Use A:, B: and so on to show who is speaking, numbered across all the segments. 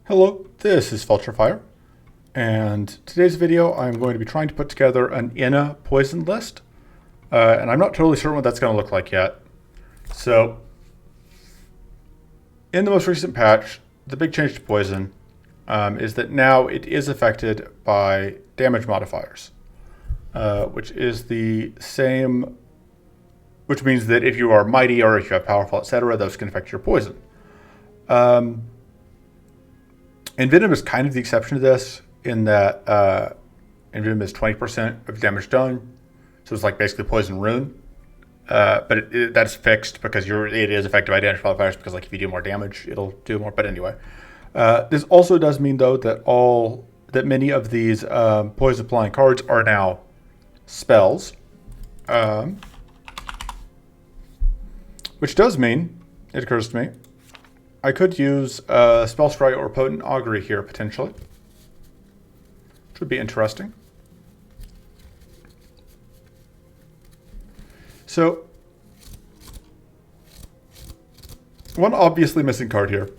A: Hello, this is Fire, and today's video I'm going to be trying to put together an INA poison list, and I'm not totally certain what that's going to look like yet. So, in the most recent patch, the big change to poison is that now it is affected by damage modifiers, which is the same, which means that if you are mighty or if you have powerful, etc., those can affect your poison. Envenom is kind of the exception to this in that Envenom is 20% of damage done. So it's like basically poison rune. But that's fixed because it is affected by damage modifiers because like if you do more damage, it'll do more. But anyway, this also does mean though that many of these poison applying cards are now spells. Which does mean, it occurs to me, I could use Spell Scry or Potent Augury here, potentially. Which would be interesting. So, one obviously missing card here,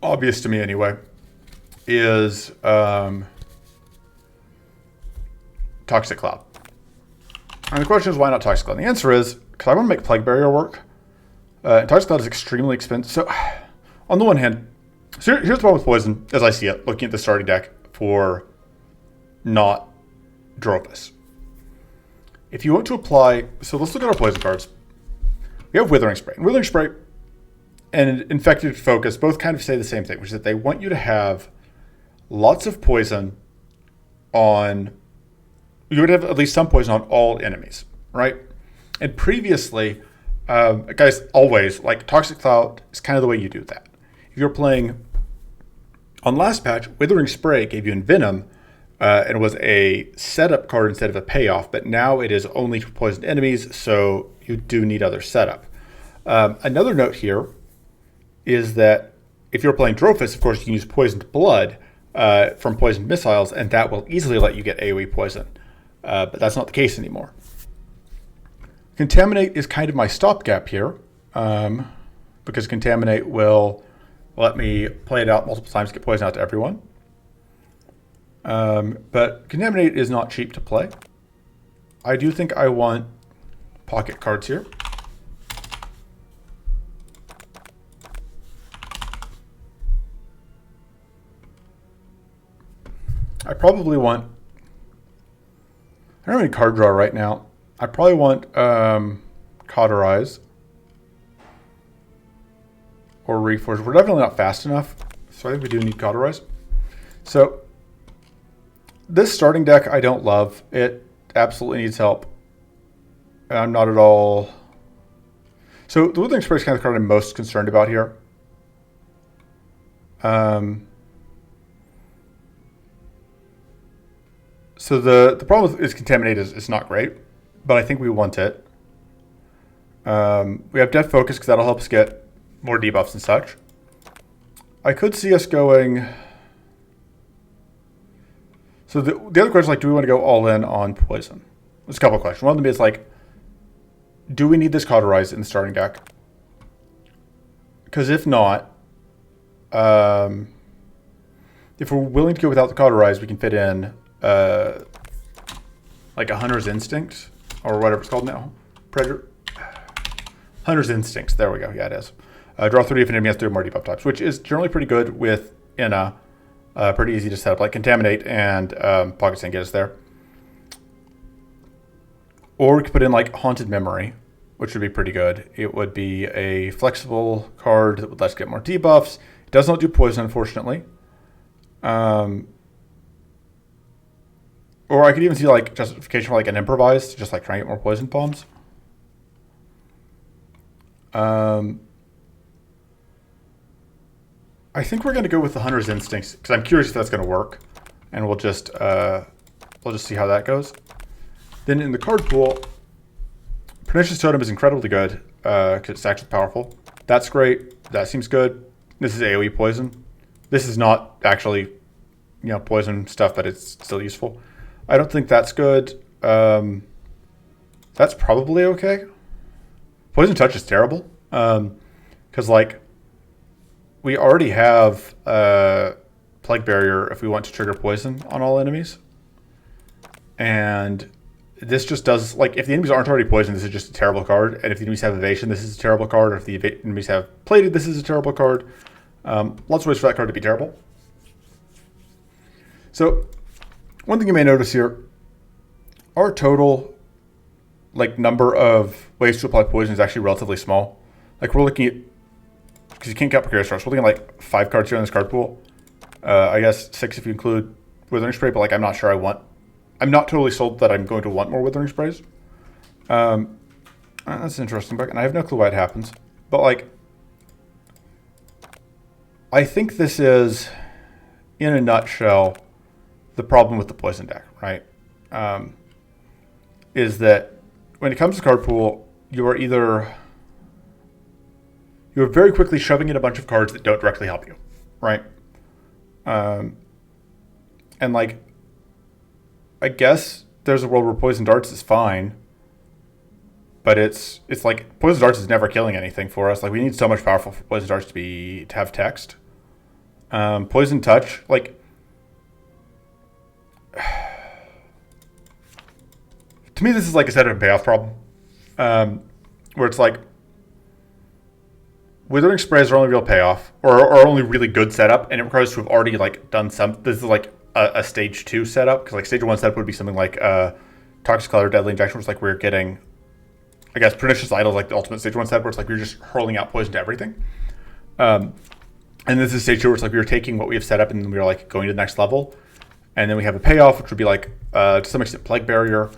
A: obvious to me anyway, is Toxic Cloud. And the question is, why not Toxic Cloud? And the answer is, because I want to make Plague Barrier work. Toxic Cloud is extremely expensive. So, on the one hand, so here's the problem with Poison, as I see it, looking at the starting deck for not Drovus. If you want to apply, so let's look at our Poison cards. We have Withering Spray. And Withering Spray and Infected Focus both kind of say the same thing, which is that they want you to have lots of poison on, you would have at least some poison on all enemies, right? And previously, guys, always, like Toxic Cloud is kind of the way you do that. If you're playing on last patch, Withering Spray gave you Envenom, and was a setup card instead of a payoff, but now it is only for poisoned enemies, so you do need other setup. Another note here is that if you're playing Drovus, of course, you can use Poisoned Blood from Poisoned Missiles, and that will easily let you get AoE poison. But that's not the case anymore. Contaminate is kind of my stopgap here, because Contaminate will let me play it out multiple times, get poison out to everyone. But Contaminate is not cheap to play. I do think I want pocket cards here. I probably want, I don't have any card draw right now. I probably want Cauterize or Reforge. We're definitely not fast enough, so I think we do need Cauterize. So this starting deck I don't love. It absolutely needs help. I'm not at all. So the Withering Spray is kind of the card I'm most concerned about here. So the problem with is Contaminate is not great, but I think we want it. We have Death Focus because that'll help us get more debuffs and such. I could see us going. So the other question is like, do we want to go all in on poison? There's a couple of questions. One of them is like, do we need this Cauterize in the starting deck? Because if not, if we're willing to go without the Cauterize, we can fit in like a Hunter's Instinct or whatever it's called now. Predator. Hunter's Instincts. There we go. Yeah, it is. Draw 3 if an enemy has 3 or more debuff types, which is generally pretty good with INA. Pretty easy to set up, like Contaminate and Pocket Sand get us there. Or we could put in like Haunted Memory, which would be pretty good. It would be a flexible card that would let us get more debuffs. It does not do poison, unfortunately. Or I could even see like justification for like an Improvise to just like try and get more poison bombs. I think we're going to go with the Hunter's Instincts because I'm curious if that's going to work, and we'll just see how that goes. Then in the card pool, Pernicious Totem is incredibly good because it's actually powerful. That's great. That seems good. This is AoE poison. This is not actually, poison stuff, but it's still useful. I don't think that's good. That's probably okay. Poison Touch is terrible because like we already have Plague Barrier if we want to trigger poison on all enemies. And this just does, like, if the enemies aren't already poisoned, this is just a terrible card. And if the enemies have evasion, this is a terrible card. Or if the enemies have plated, this is a terrible card. Lots of ways for that card to be terrible. So, one thing you may notice here, our total, like, number of ways to apply poison is actually relatively small. Like, we're looking at, because you can't count precarious stars, we're looking at like 5 cards here in this card pool. I guess 6 if you include Withering Spray, but like I'm not sure I'm not totally sold that I'm going to want more Withering Sprays. That's an interesting book, and I have no clue why it happens. But like, I think this is, in a nutshell, the problem with the poison deck, right? Is that when it comes to card pool, you're very quickly shoving in a bunch of cards that don't directly help you, right? And like, I guess there's a world where Poison Darts is fine, but it's like Poison Darts is never killing anything for us. Like, we need so much powerful for Poison Darts to have text. Poison Touch, like, to me this is like a setup and payoff problem, where it's like Withering Sprays are only real payoff, or only really good setup, and it requires to have already like done some. This is like a stage 2 setup, because like stage 1 setup would be something like Toxic Cloud or Deadly Injection, which is like we're getting, I guess, Pernicious Idol is like the ultimate stage 1 setup, where it's like we're just hurling out poison to everything. And this is stage 2, where it's like we were taking what we have set up and then we were like going to the next level, and then we have a payoff, which would be like to some extent Plague Barrier,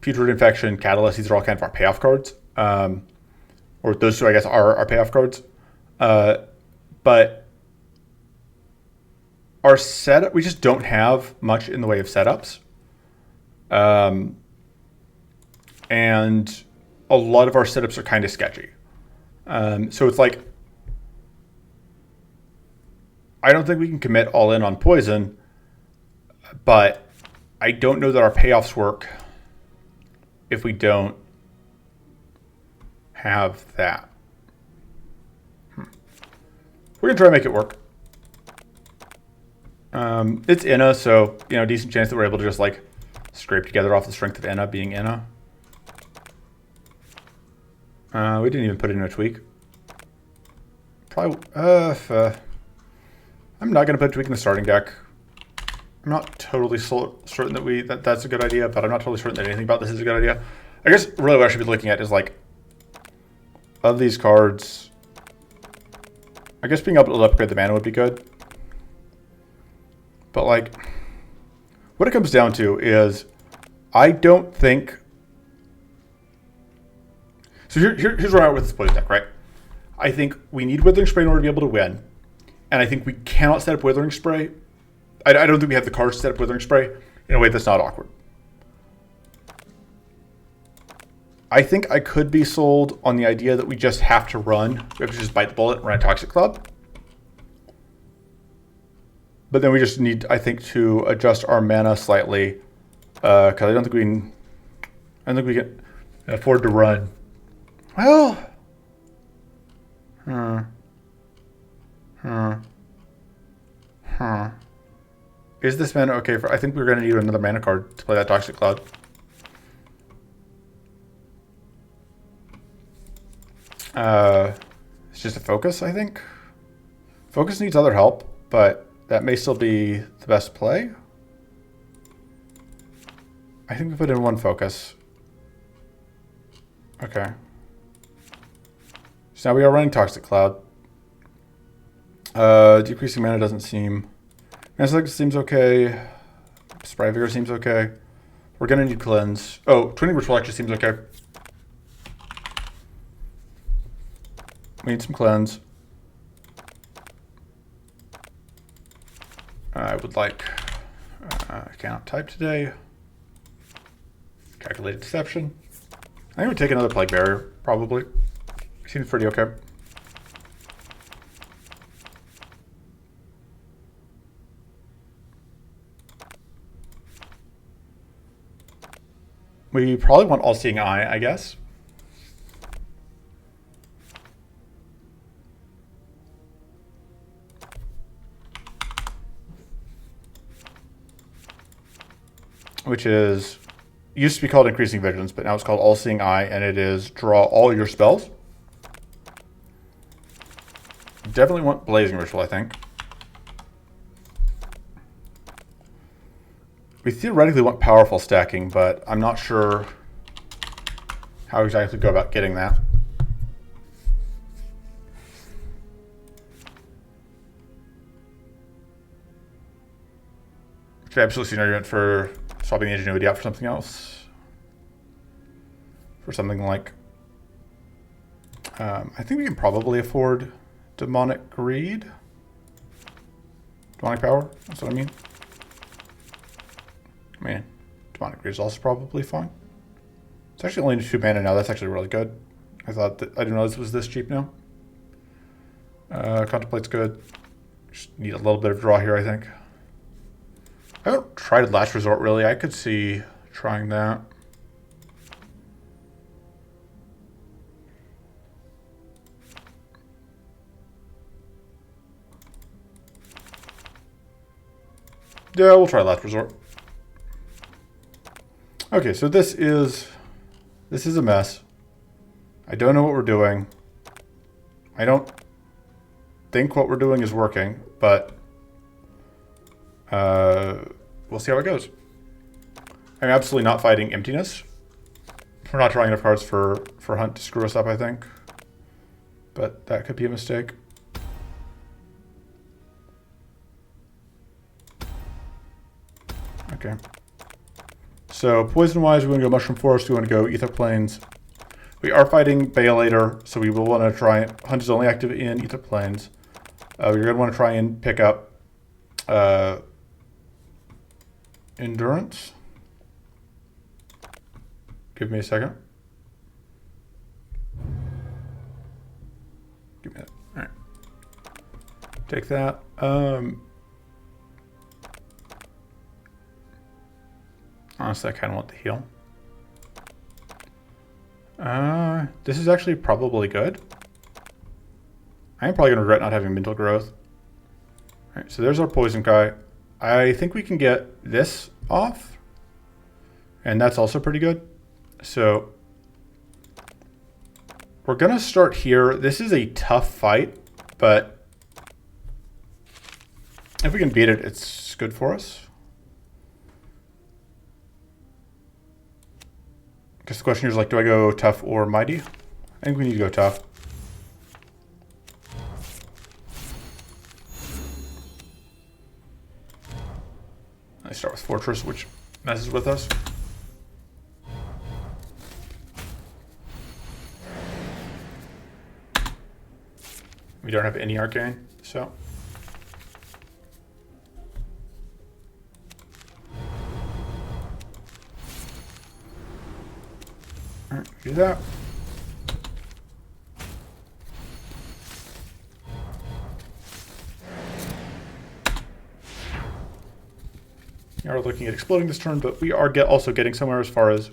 A: Putrid Infection, Catalyst. These are all kind of our payoff cards. Or those two, I guess, are our payoff cards. But our setup, we just don't have much in the way of setups. And a lot of our setups are kind of sketchy. So it's like, I don't think we can commit all in on poison, but I don't know that our payoffs work if we don't have that. We're gonna try to make it work. It's Inna, so decent chance that we're able to just like scrape together off the strength of Inna being Inna. We didn't even put it in a tweak. Probably. I'm not gonna put a tweak in the starting deck. I'm not totally certain that that's a good idea, but I'm not totally certain that anything about this is a good idea. I guess really what I should be looking at is like, of these cards, I guess being able to upgrade the mana would be good. But like, what it comes down to is, I don't think. So here's where I'm at with this poison deck, right? I think we need Withering Spray in order to be able to win, and I think we cannot set up Withering Spray. I don't think we have the cards to set up Withering Spray in a way that's not awkward. I think I could be sold on the idea that we just have to run. We have to just bite the bullet and run a Toxic Club. But then we just need, I think, to adjust our mana slightly, because I don't think we can afford to run. Well, Is this mana okay for? I think we're going to need another mana card to play that Toxic Cloud. It's just a focus, I think. Focus needs other help, but that may still be the best play. I think we put in one focus. Okay. So now we are running Toxic Cloud. Decreasing mana doesn't seem... Mana seems okay. Spry Vigor seems okay. We're going to need Cleanse. Oh, Twinning Ritual actually seems okay. We need some Cleanse. I would like... I cannot type today. Calculated Deception. I think we'd take another Plague Barrier, probably. Seems pretty okay. We probably want All-Seeing Eye, I guess. which is used to be called Increasing Vigilance, but now it's called All Seeing Eye, and it is draw all your spells. Definitely want Blazing Ritual, I think. We theoretically want powerful stacking, but I'm not sure how exactly to go about getting that. Which I absolutely see an argument for swapping the Ingenuity out for something else. For something like... I think we can probably afford Demonic Greed. Demonic Power, that's what I mean. I mean, Demonic Greed is also probably fine. It's actually only 2 mana now. That's actually really good. I didn't know this was this cheap now. Contemplate's good. Just need a little bit of draw here, I think. I haven't tried Last Resort, really. I could see trying that. Yeah, we'll try Last Resort. Okay, so this is a mess. I don't know what we're doing. I don't think what we're doing is working, but we'll see how it goes. I'm absolutely not fighting Emptiness. We're not drawing enough cards for Hunt to screw us up, I think. But that could be a mistake. Okay. So poison-wise, we want to go Mushroom Forest. We want to go Ether Plains. We are fighting Baelator, so we will want to try. Hunt is only active in Ether Plains. We're going to want to try and pick up Endurance. Give me a second. Give me that. All right. Take that. Honestly, I kind of want the heal. This is actually probably good. I am probably going to regret not having Mental Growth. Alright, so there's our poison guy. I think we can get this off. And that's also pretty good. So we're going to start here. This is a tough fight, but if we can beat it, it's good for us. I guess the question is like, do I go tough or mighty? I think we need to go tough. I start with Fortress, which messes with us. We don't have any Arcane, so. Alright, do that. We are looking at exploding this turn, but we are also getting somewhere as far as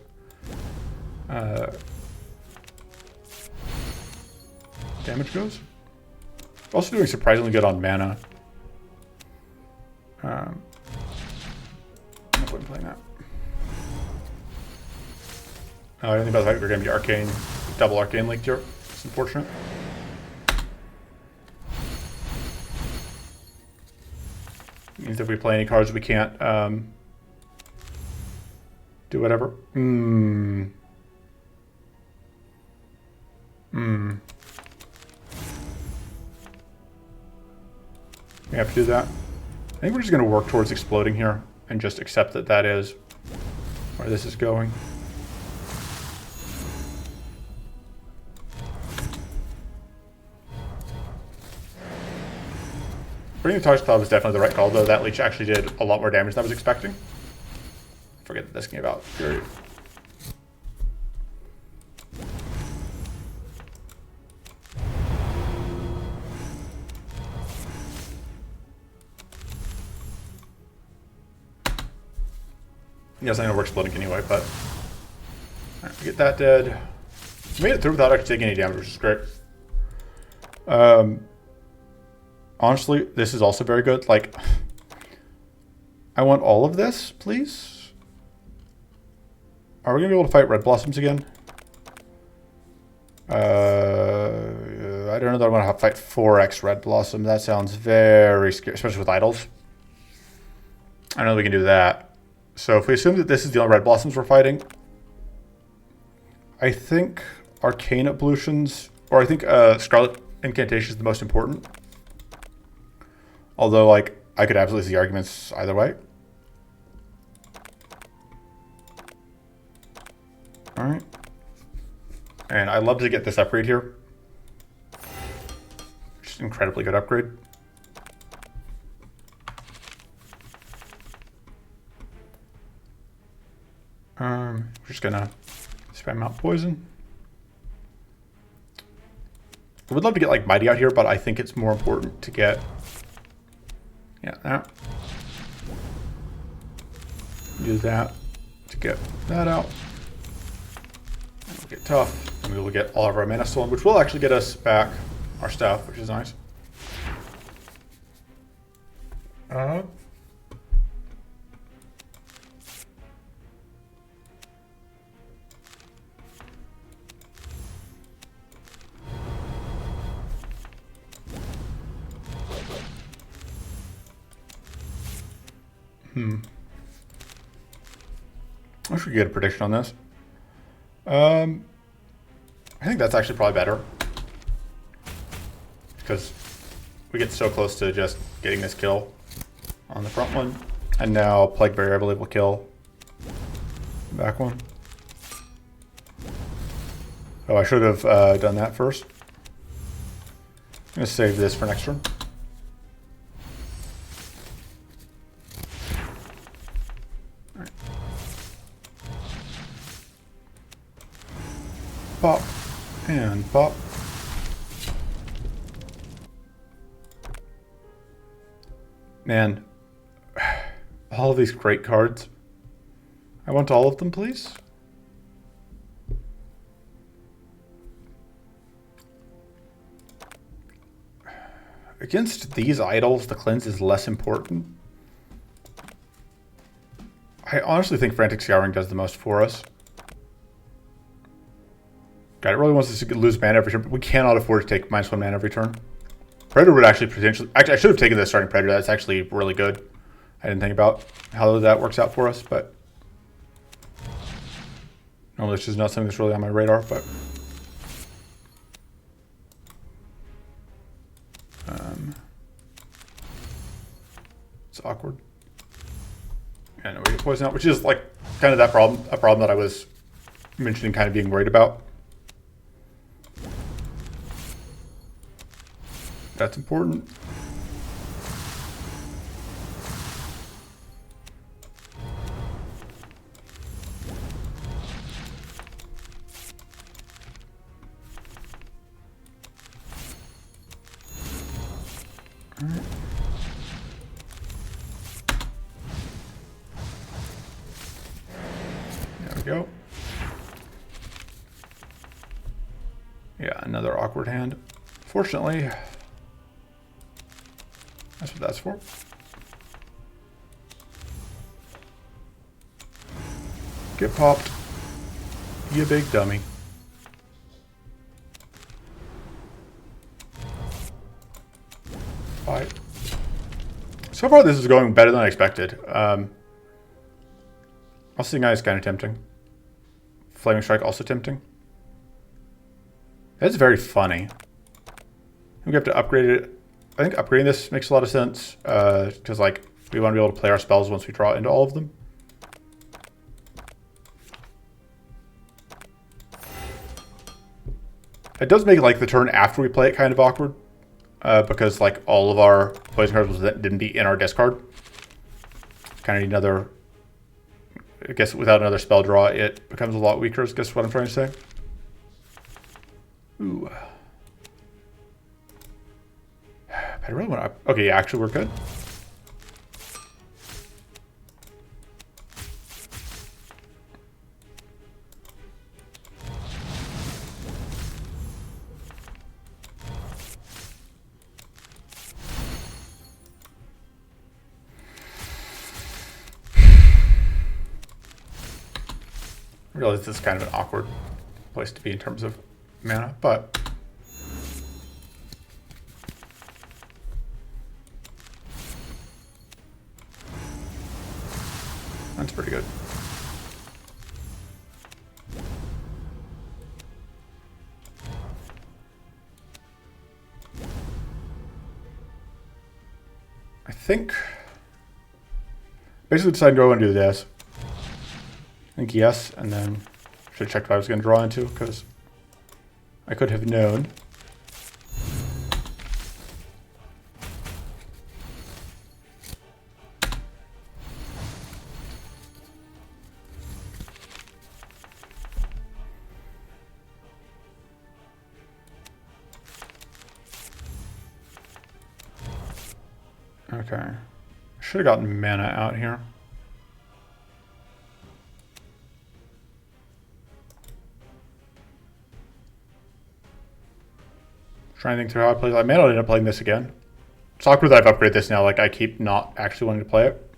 A: damage goes. Also doing surprisingly good on mana. I'm not going to play that. I don't think about the fact we're going to be Arcane, double Arcane linked here. It's unfortunate. Means if we play any cards we can't do whatever. We have to do that. I think we're just going to work towards exploding here and just accept that that is where this is going. Bringing the Toxic Cloud was definitely the right call, though that leech actually did a lot more damage than I was expecting. Forget that this came about. Fury. Yes, I know we're exploding anyway, but... Alright, we get that dead. We made it through without actually taking any damage, which is great. Honestly, this is also very good. Like, I want all of this, please. Are we going to be able to fight Red Blossoms again? I don't know that I want to fight 4x Red Blossom. That sounds very scary, especially with idols. I know we can do that. So if we assume that this is the only Red Blossoms we're fighting, I think Arcane Ablutions, or I think Scarlet Incantation is the most important. Although, like, I could absolutely see arguments either way. Alright. And I'd love to get this upgrade here. Just an incredibly good upgrade. We're just gonna spam out poison. I would love to get like Mighty out here, but I think it's more important to get, yeah, that. Do that to get that out. And we'll get tough, and we will get all of our mana stolen, which will actually get us back our stuff, which is nice. I should get a prediction on this. I think that's actually probably better. Because we get so close to just getting this kill on the front one. And now Plague Barrier, I believe, will kill the back one. Oh, I should have done that first. I'm going to save this for next turn. Pop and pop. Man, all of these great cards. I want all of them, please. Against these idols, the cleanse is less important. I honestly think Frantic Scouring does the most for us. God, it really wants us to lose mana every turn, but we cannot afford to take -1 mana every turn. Predator would actually potentially... Actually, I should have taken the starting Predator. That's actually really good. I didn't think about how that works out for us, but... No, this is not something that's really on my radar, but... It's awkward. And we get poison out, which is like kind of that problem, a problem that I was mentioning kind of being worried about. That's important. All right. There we go. Yeah, another awkward hand. Fortunately, that's what that's for. Get popped. You big dummy. Alright. So far this is going better than I expected. Seeing Eye is kind of tempting. Flaming Strike also tempting. That's very funny. We have to upgrade it. I think upgrading this makes a lot of sense, because like we want to be able to play our spells once we draw into all of them. It does make like the turn after we play it kind of awkward, because like all of our poison cards didn't be in our discard. Kind of need another. I guess without another spell draw, it becomes a lot weaker. I guess what I'm trying to say. Ooh. I really want to... Okay, yeah, actually, we're good. I realize this is kind of an awkward place to be in terms of mana, but that's pretty good. I think basically decided to go and do this. I think yes, and then should have checked what I was going to draw into because I could have known. Okay. Should have gotten mana out here. Trying to think through how I play. I may not end up playing this again. It's awkward that I've upgraded this now. Like, I keep not actually wanting to play it.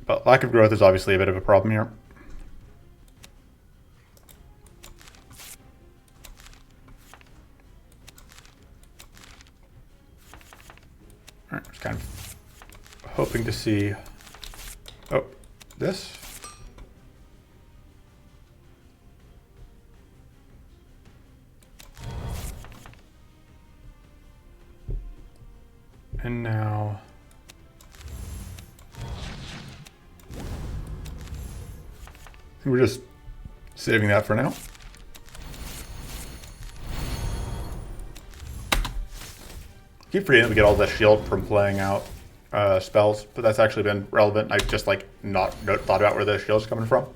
A: But lack of growth is obviously a bit of a problem here. Alright, just kind of hoping to see... Oh, this? And now... we're just saving that for now. Keep forgetting to get all the shield from playing out spells, but that's actually been relevant. I've just like not thought about where the shield's coming from.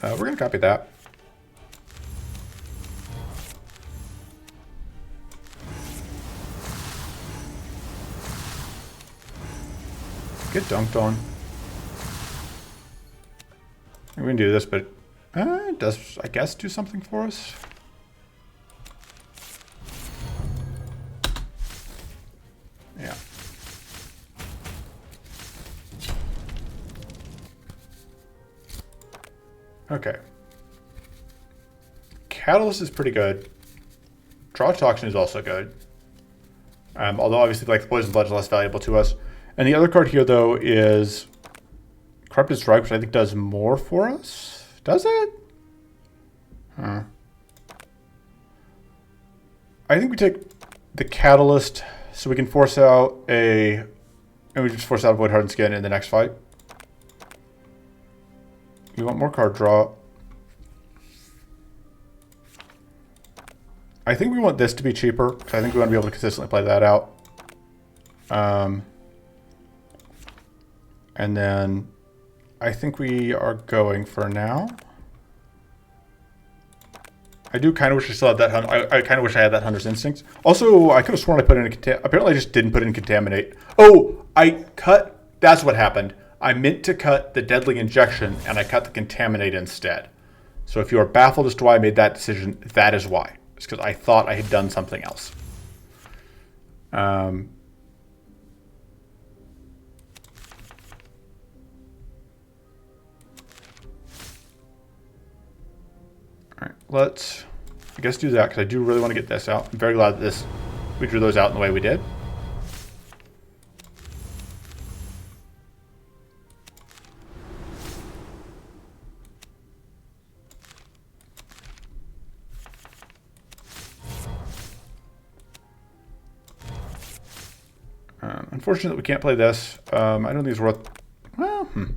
A: We're gonna copy that. Get dunked on. We can do this, but it does, I guess, do something for us. Yeah. Okay. Catalyst is pretty good. Draw Toxin is also good. Although obviously like the Poison Blood is less valuable to us. And the other card here though is Corrupted Strike, which I think does more for us. Does it? Huh. I think we take the Catalyst so we can force out and we just force out Void Hardened Skin in the next fight. We want more card draw. I think we want this to be cheaper, because I think we want to be able to consistently play that out. And then I think we are going for now. I do kind of wish I still had that. I kind of wish I had that Hunter's Instincts. Also, I could have sworn I put in apparently I just didn't put in Contaminate. Oh, I cut. That's what happened. I meant to cut the Deadly Injection, and I cut the Contaminate instead. So if you are baffled as to why I made that decision, that is why. It's because I thought I had done something else. All right, let's, I guess, do that because I do really want to get this out. I'm very glad that we drew those out in the way we did. Unfortunately, we can't play this. I don't think it's worth... Well, I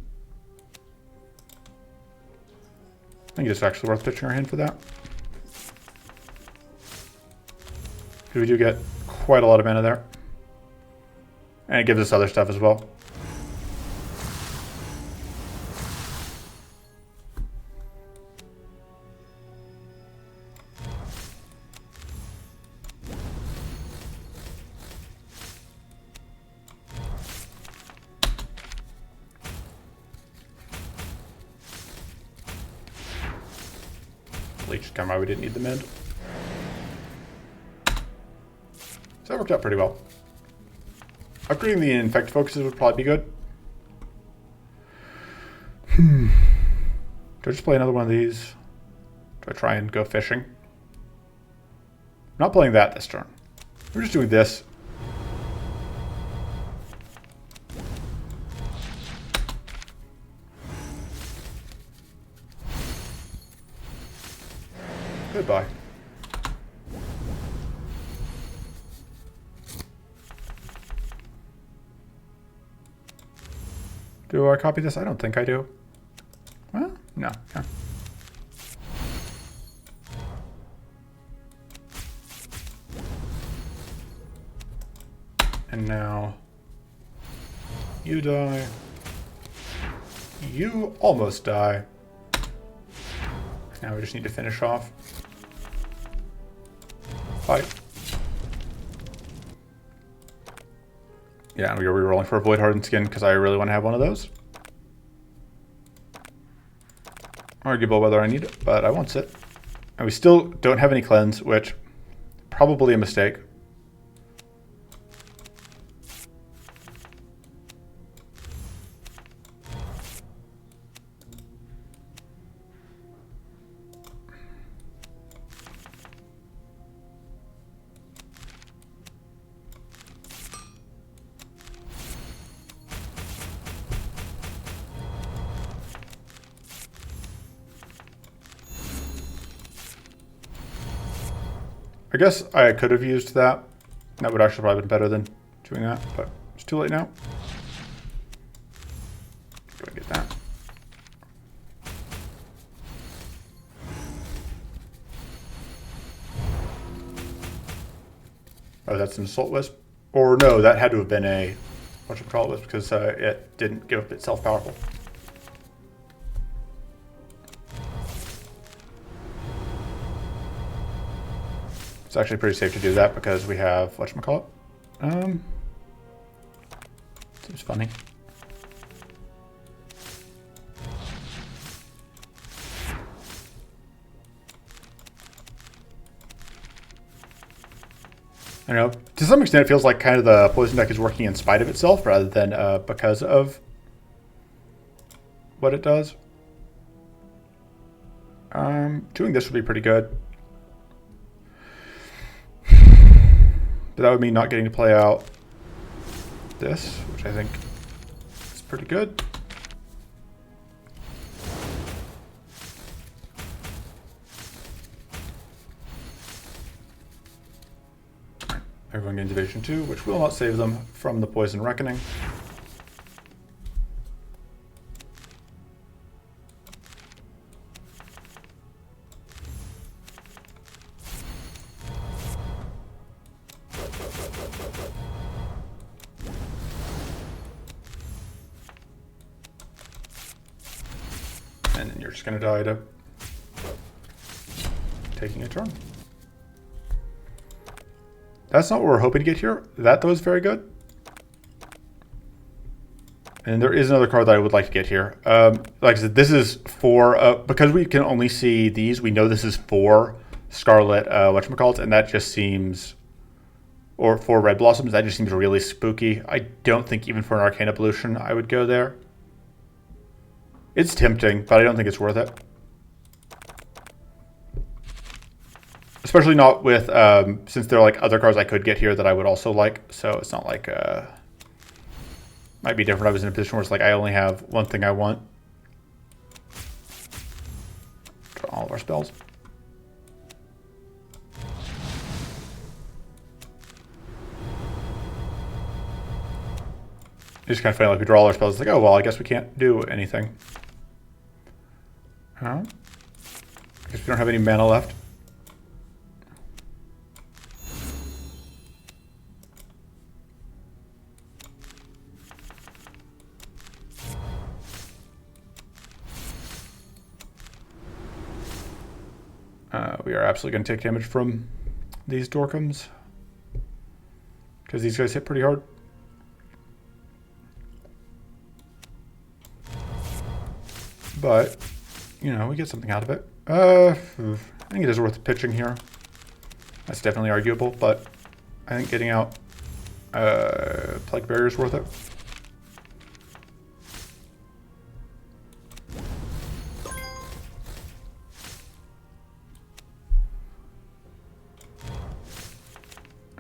A: think it's actually worth pitching our hand for that. Because we do get quite a lot of mana there. And it gives us other stuff as well. kind of why we didn't need the mend. So that worked out pretty well. Upgrading the infect focuses would probably be good. Do I just play another one of these? Do I try and go fishing? I'm not playing that this turn. We're just doing this. Goodbye. Do I copy this? I don't think I do. Well, no. Yeah. And now you die. You almost die. Now we just need to finish off. Fight. Yeah, and we are rerolling for a Void Hardened Skin because I really want to have one of those. Arguable whether I need it, but I want it. And we still don't have any cleanse, which probably a mistake. I guess I could have used that. That would actually probably been better than doing that, but it's too late now. Go and get that. Oh, that's an Assault Wisp. Or no, that had to have been a whatchamacallit Wisp because it didn't give up itself powerful. It's actually pretty safe to do that because we have whatchamacallit. Seems funny. I don't know. To some extent, it feels like kind of the poison deck is working in spite of itself rather than because of what it does. Doing this would be pretty good. But that would mean not getting to play out this, which I think is pretty good. Everyone gains evasion 2, which will not save them from the Poison Reckoning. And then you're just going to die to taking a turn. That's not what we're hoping to get here. That, though, is very good. And there is another card that I would like to get here. Like I said, this is for... because we can only see these, we know this is for Scarlet whatchamacallit, and that just seems... Or for Red Blossoms, that just seems really spooky. I don't think even for an Arcane Evolution I would go there. It's tempting, but I don't think it's worth it. Especially not with, since there are like other cards I could get here that I would also like. So it's not like, might be different. I was in a position where it's like I only have one thing I want. Draw all of our spells. It's kind of funny, like we draw all our spells. It's like, oh, well, I guess we can't do anything. I guess we don't have any mana left. We are absolutely going to take damage from these Dorkums because these guys hit pretty hard. But, you know, we get something out of it. think it is worth pitching here. That's definitely arguable, but I think getting out Plague Barrier is worth it.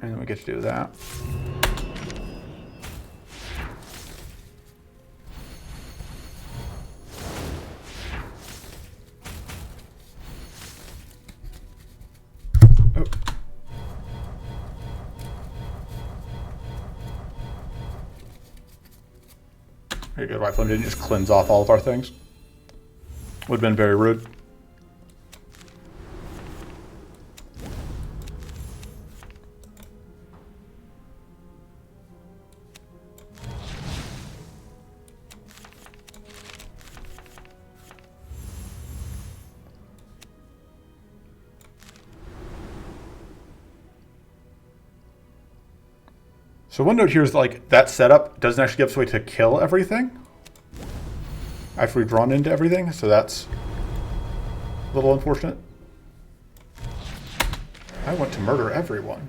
A: And then we get to do that. Oh. Very good. White Flame didn't just cleanse off all of our things. Would have been very rude. So one note here is like that setup doesn't actually give us a way to kill everything after we've drawn into everything, so that's a little unfortunate. I want to murder everyone.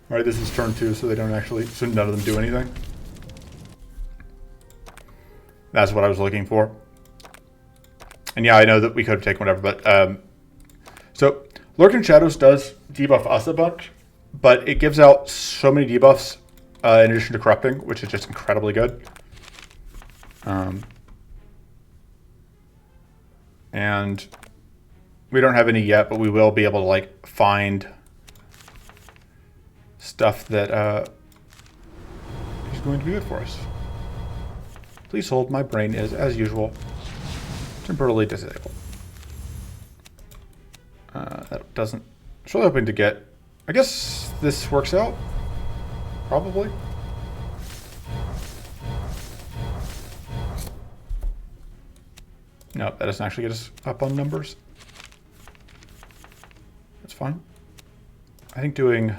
A: All right, this is turn 2, so they don't actually, so none of them do anything. That's what I was looking for. And yeah, I know that we could have taken whatever, but so Lurking Shadows does debuff us a bunch. But it gives out so many debuffs in addition to corrupting, which is just incredibly good. And we don't have any yet, but we will be able to like find stuff that is going to be good for us. Please hold. My brain is, as usual, temporarily disabled. That doesn't. I'm really hoping to get. I guess this works out, probably. No, that doesn't actually get us up on numbers. That's fine. I think doing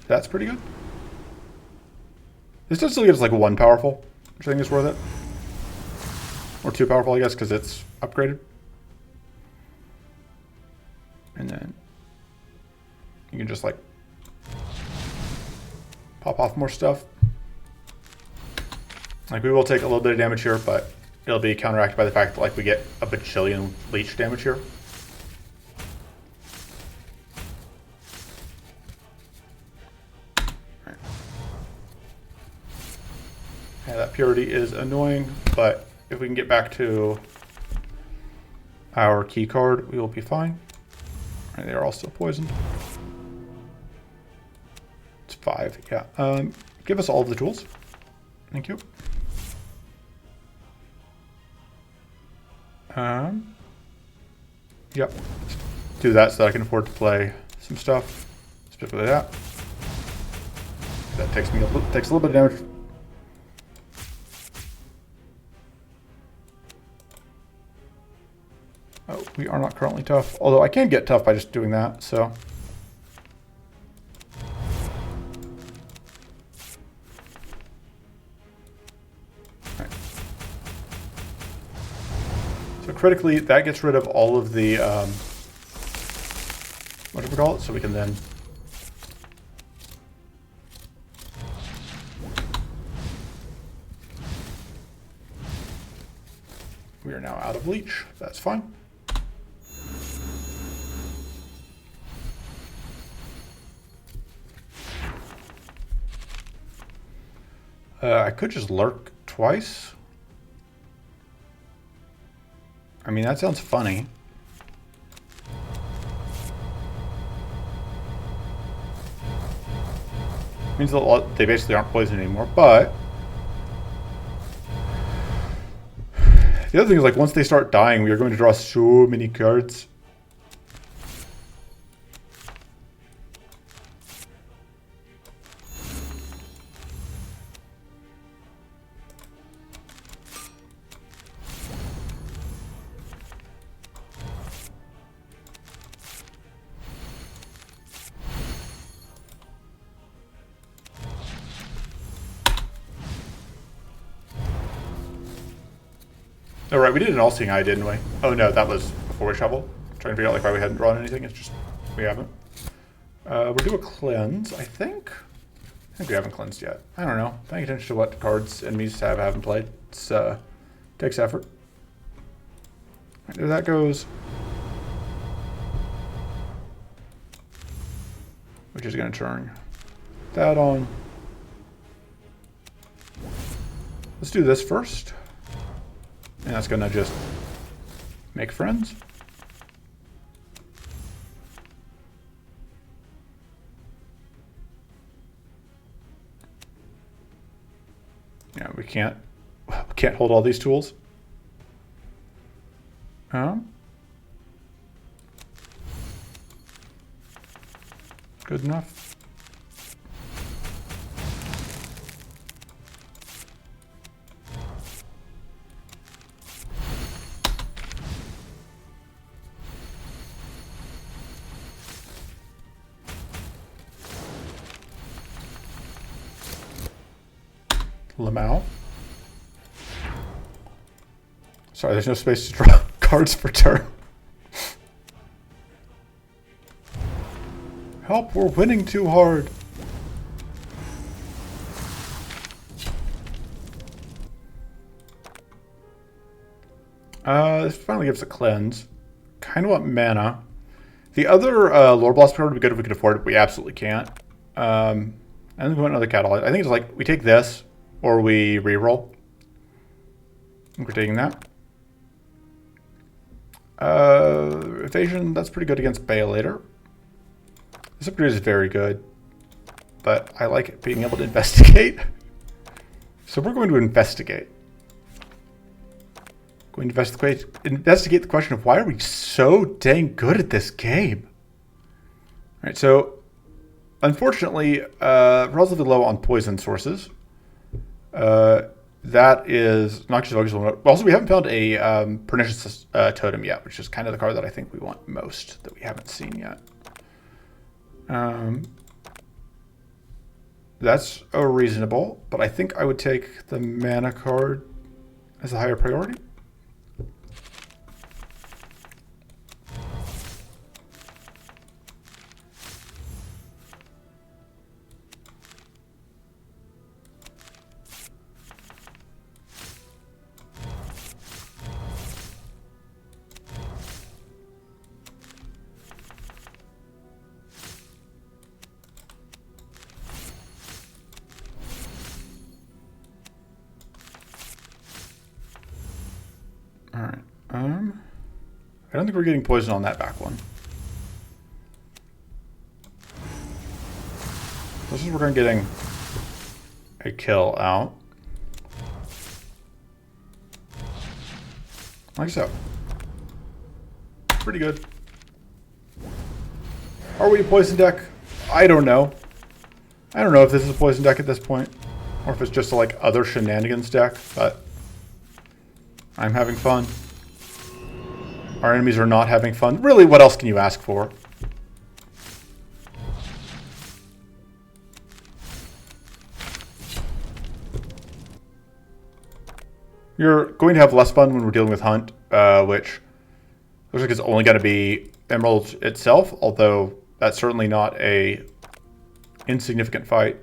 A: that's pretty good. This does still get us like 1 powerful, which I think is worth it. Or 2 powerful, I guess, because it's upgraded. And then you can just like pop off more stuff. Like we will take a little bit of damage here, but it'll be counteracted by the fact that like we get a bajillion leech damage here. Right. Yeah, that purity is annoying, but if we can get back to our key card, we will be fine. Right, they are all still poisoned. 5, yeah. Give us all of the tools. Thank you. Yep. Let's do that so that I can afford to play some stuff. Specifically that. That takes a little bit of damage. Oh, we are not currently tough. Although I can get tough by just doing that, so. Critically, that gets rid of all of the, what do we call it? So we can then we are now out of leech. That's fine. I could just lurk twice. I mean, that sounds funny. Means that they basically aren't poisoned anymore, but the other thing is like once they start dying, we are going to draw so many cards. Oh, right, we did an all-seeing eye, didn't we? Oh, no, that was before we shoveled. trying to figure out like why we hadn't drawn anything. It's just we haven't. We'll do a cleanse, I think. I think we haven't cleansed yet. I don't know. Paying attention to what cards enemies haven't played. It's takes effort. Right, there that goes. Which is going to turn that on. Let's do this first. And that's going to just make friends. Yeah, we can't hold all these tools. Good enough. Lamau. Sorry, there's no space to draw cards per turn. Help, we're winning too hard. This finally gives a cleanse. Kind of want mana. The other Lore Blast card would be good if we could afford it, but we absolutely can't. And then we want another catalog. I think it's like we take this or we reroll. I think we're taking that. Evasion, that's pretty good against Baelator. This upgrade is very good, but I like it being able to investigate. So we're going to investigate. Going to investigate the question of why are we so dang good at this game? All right, so unfortunately, relatively low on poison sources. That is Noxious Focus. Also, we haven't found a Pernicious Totem yet, which is kind of the card that I think we want most that we haven't seen yet. That's reasonable, but I think I would take the mana card as a higher priority. Alright, I don't think we're getting poison on that back one. This is where we're getting a kill out. Like so. Pretty good. Are we a poison deck? I don't know. I don't know if this is a poison deck at this point, or if it's just a, like, other shenanigans deck, but I'm having fun. Our enemies are not having fun. Really, what else can you ask for? You're going to have less fun when we're dealing with Hunt, which looks like it's only going to be Emerald itself, although that's certainly not a insignificant fight.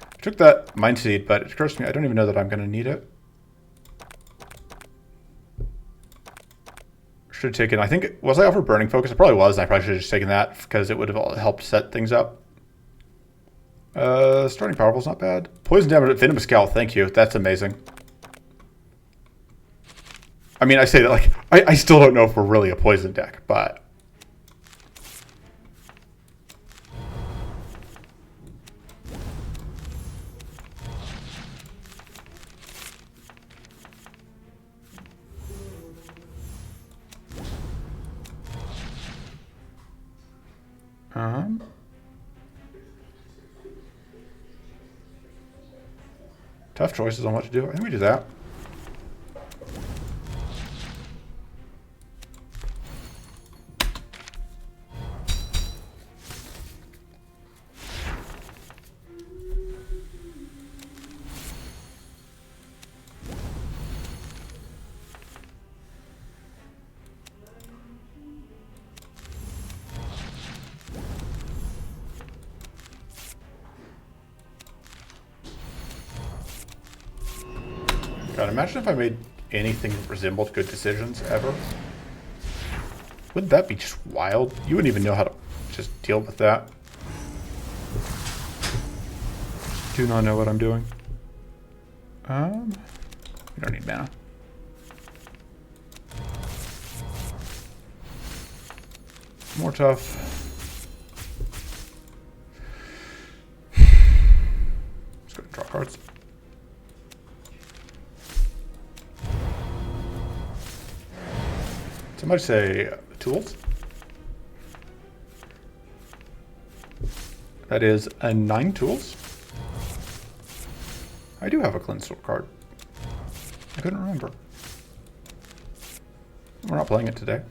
A: I took that Mind Seed, but it occurs to me I don't even know that I'm going to need it. Should have taken, I think, was I offered Burning Focus? I probably was, and I probably should have just taken that because it would have helped set things up. Starting Powerball's not bad. Poison damage at Venomous Scowl, thank you. That's amazing. I mean, I say that like, I still don't know if we're really a poison deck, but... Tough choices on what to do. I think we do that. God, imagine if I made anything that resembled good decisions ever. Wouldn't that be just wild? You wouldn't even know how to just deal with that. Do not know what I'm doing. We don't need mana. More tough. Let's go and draw cards. Somebody say tools. That is a 9 tools. I do have a cleanse tool card. I couldn't remember. We're not playing it today.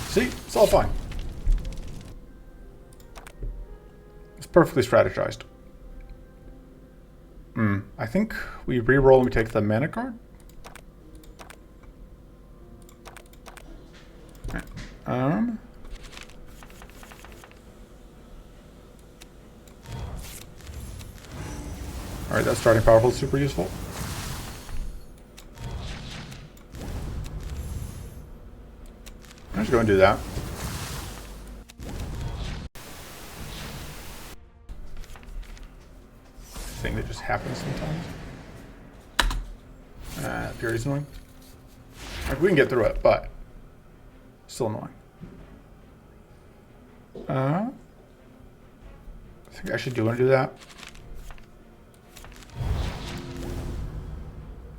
A: See, it's all fine. It's perfectly strategized. I think we re-roll and we take the mana card. Alright, that starting powerful is super useful. I'm just going to do that. Thing that just happens sometimes. Fury's annoying. Like, we can get through it, but still annoying. I think I actually do want to do that.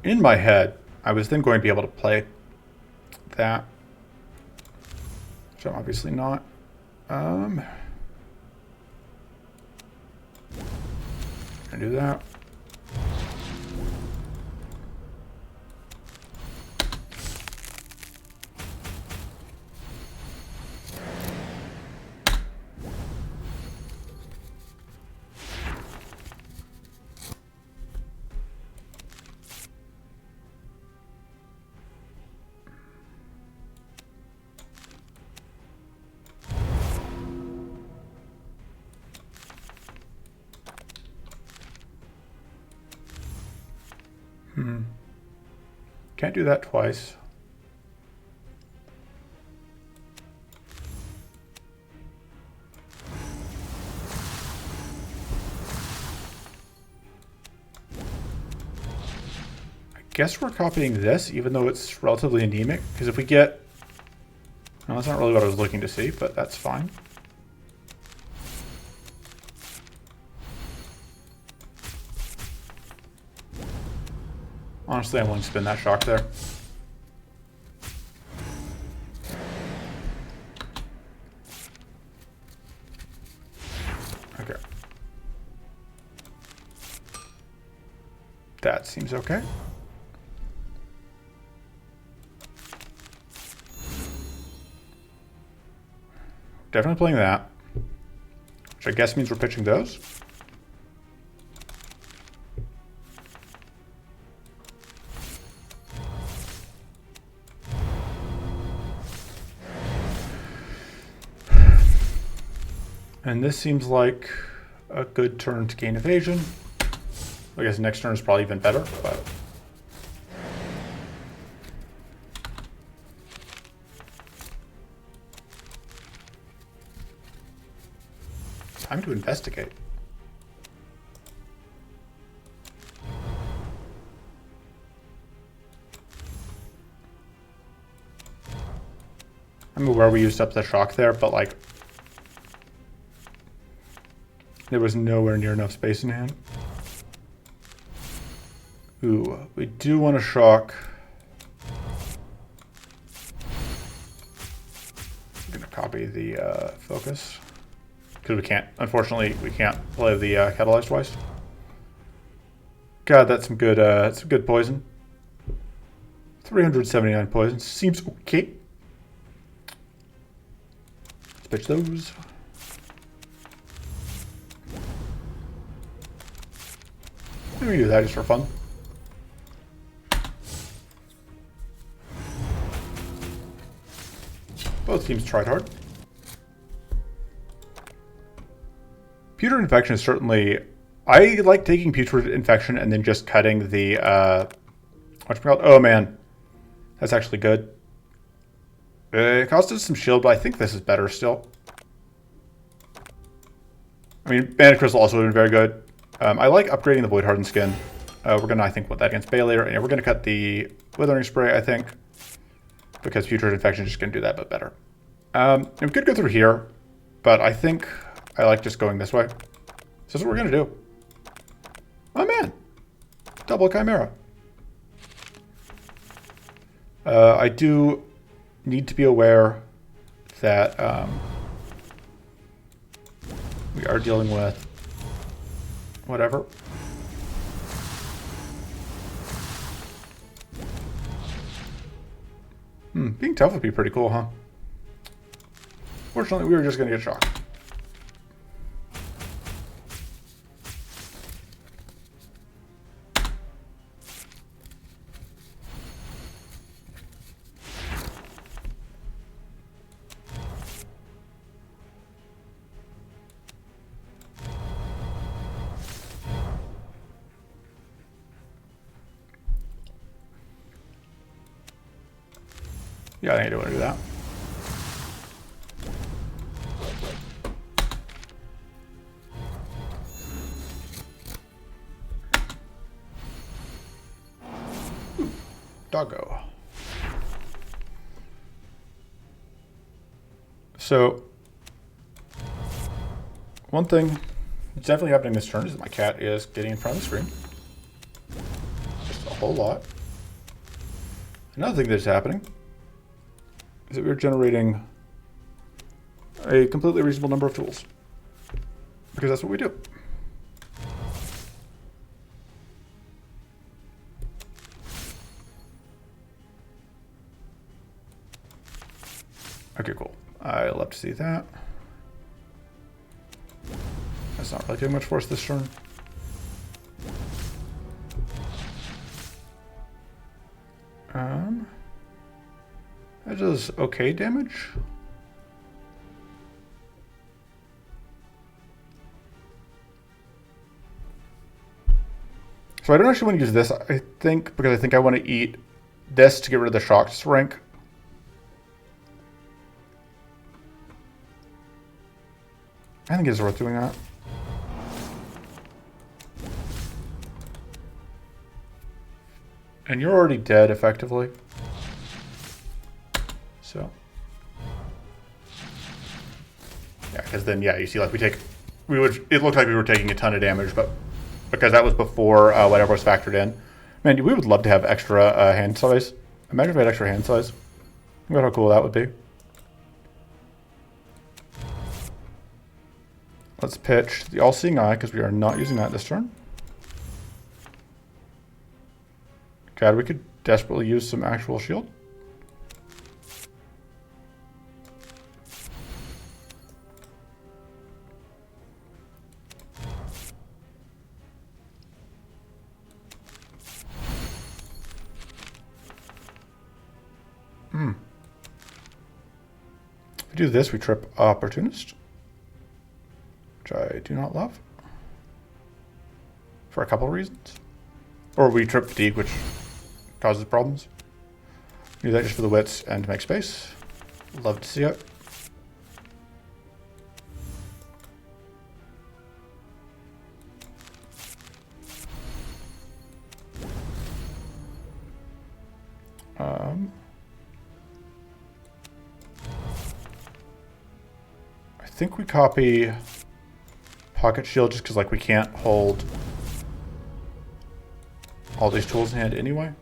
A: In my head, I was then going to be able to play that. Which I'm obviously not. Gonna do that. Can't do that twice. I guess we're copying this, even though it's relatively anemic, because if we get... No, that's not really what I was looking to see, but that's fine. Honestly, I'm willing to spin that shock there. Okay. That seems okay. Definitely playing that. Which I guess means we're pitching those. And this seems like a good turn to gain evasion. I guess next turn is probably even better, but... Time to investigate. I'm aware we used up the shock there, but like... There was nowhere near enough space in hand. Ooh, we do want to shock. I'm going to copy the focus. Because we can't, unfortunately, we can't play the catalyze twice. God, that's some good poison. 379 poison. Seems okay. pitch those. Maybe do that just for fun. Both teams tried hard. Putrid infection is certainly... I like taking putrid infection and then just cutting the... what's it called? Oh, man. That's actually good. It cost us some shield, but I think this is better still. I mean, Bandit Crystal also would have been very good. I like upgrading the Void Hardened skin. We're going to, I think, put that against Bay later. And we're going to cut the Withering Spray, I think. Because Putrid Infection is just going to do that, but better. And we could go through here. But I think I like just going this way. So this is what we're going to do. Oh, man. Double Chimera. I do need to be aware that we are dealing with whatever. Being tough would be pretty cool, huh? Fortunately, we were just going to get shocked. Yeah, I think I do want to do that. Ooh, doggo. So, one thing that's definitely happening this turn is that my cat is getting in front of the screen. Just a whole lot. Another thing that's happening is that we're generating a completely reasonable number of tools. Because that's what we do. Okay, cool. I love to see that. That's not really doing much for us this turn. That does okay damage. So I don't actually want to use this, I think, because I think I want to eat this to get rid of the shocked rank. I think it's worth doing that. And you're already dead, effectively. So. Yeah, because then, yeah, you see, like, it looked like we were taking a ton of damage, but because that was before whatever was factored in. Man, we would love to have extra hand size. Imagine if we had extra hand size. Think about how cool that would be. Let's pitch the All-Seeing Eye, because we are not using that this turn. God, we could desperately use some actual shield. If we do this, we trip Opportunist, which I do not love, for a couple of reasons. Or we trip Fatigue, which causes problems. Do that just for the wits and to make space. Love to see it. I think we copy Pocket Shield just because, like, we can't hold all these tools in hand anyway.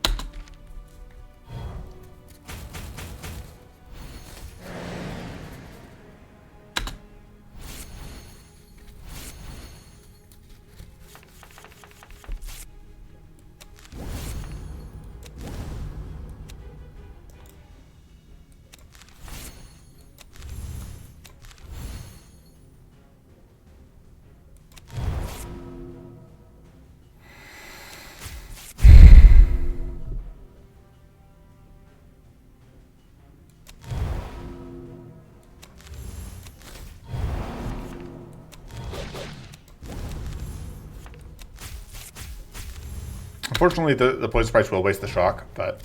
A: Unfortunately, the poison price will waste the shock, but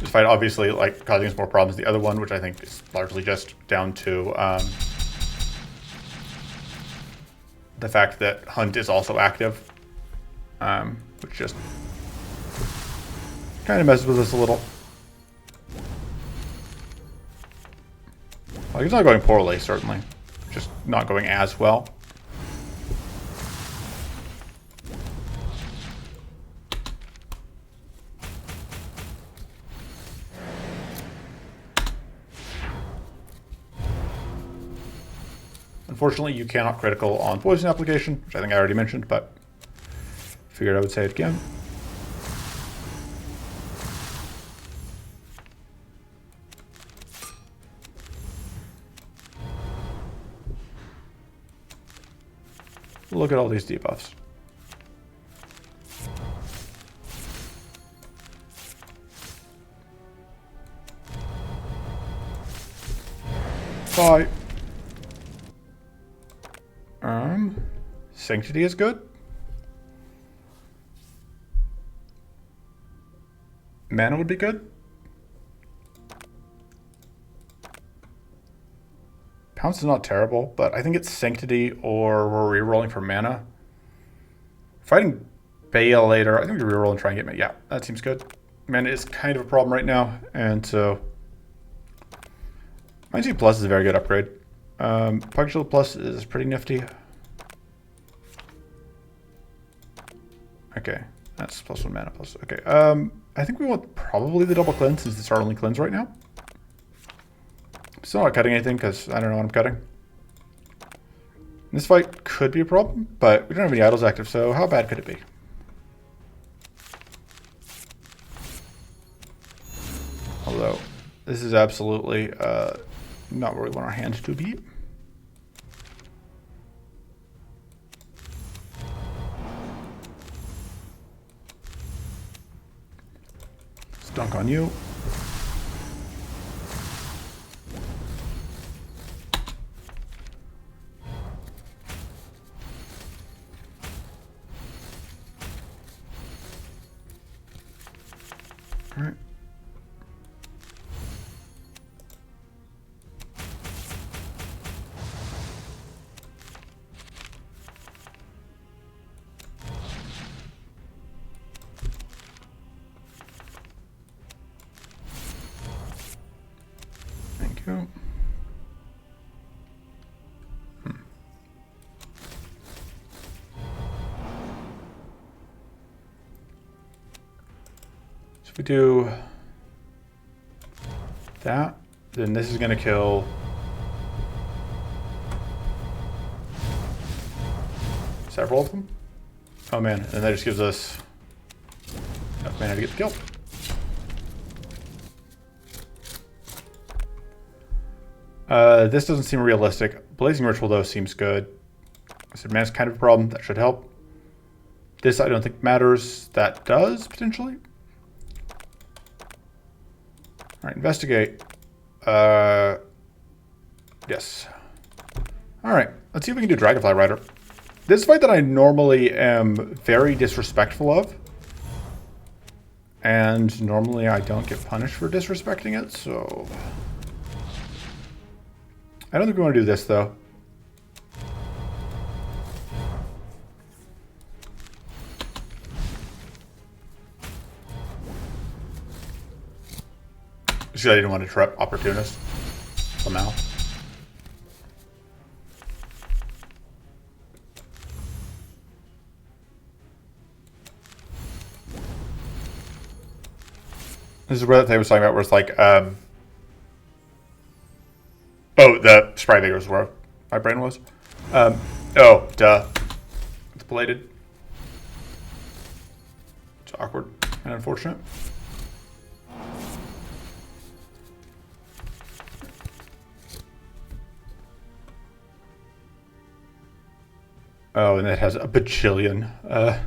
A: this fight obviously like causing us more problems. The other one, which I think is largely just down to the fact that Hunt is also active, which just kind of messes with us a little. Like, it's not going poorly, certainly. Just not going as well. Unfortunately, you cannot critical on poison application, which I think I already mentioned, but figured I would say it again. Look at all these debuffs. Bye. Sanctity is good. Mana would be good. Pounce is not terrible, but I think it's Sanctity or we're rerolling for mana. Fighting Bale later, I think we reroll and try and get mana. Yeah, that seems good. Mana is kind of a problem right now, and so Mind Shield Plus is a very good upgrade. Puck Shield Plus is pretty nifty. Okay, that's plus 1 mana plus. Okay, I think we want probably the double cleanse since it's our only cleanse right now. Still not cutting anything because I don't know what I'm cutting. This fight could be a problem, but we don't have any idols active, so how bad could it be? Although, this is absolutely not where we want our hand to be. Dunk on you. All right. Thank you. So if we do that, then this is going to kill several of them. Oh man, and that just gives us enough mana to get the kill. This doesn't seem realistic. Blazing Ritual, though, seems good. I said mana's kind of a problem. That should help. This I don't think matters. That does, potentially. Alright, investigate. Yes. Alright, let's see if we can do Dragonfly Rider. This fight that I normally am very disrespectful of. And normally I don't get punished for disrespecting it, so... I don't think we want to do this, though. See, I didn't want to trap Opportunist somehow. This is what they was talking about, where it's like, oh, the Sprite Vigor was where my brain was. Oh, duh. It's bladed. It's awkward and unfortunate. Oh, and it has a bajillion. Oh.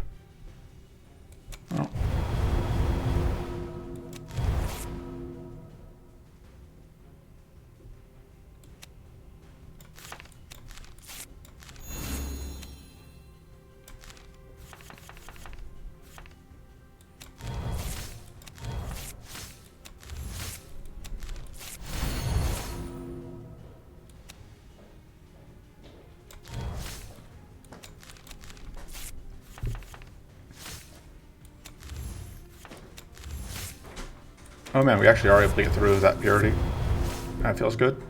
A: Oh man, we actually are able to get through that purity. That feels good.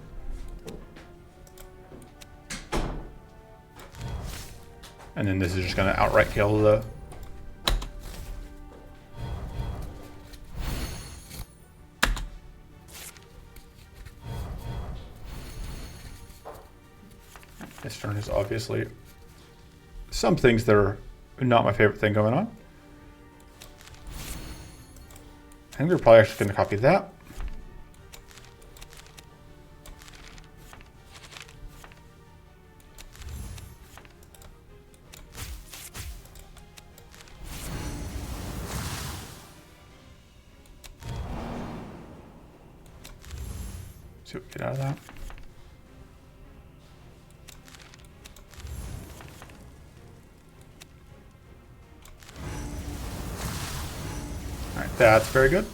A: And then this is just going to outright kill the... This turn is obviously some things that are not my favorite thing going on. I think we're probably actually going to copy that. See what we get out of that. Alright, that's very good.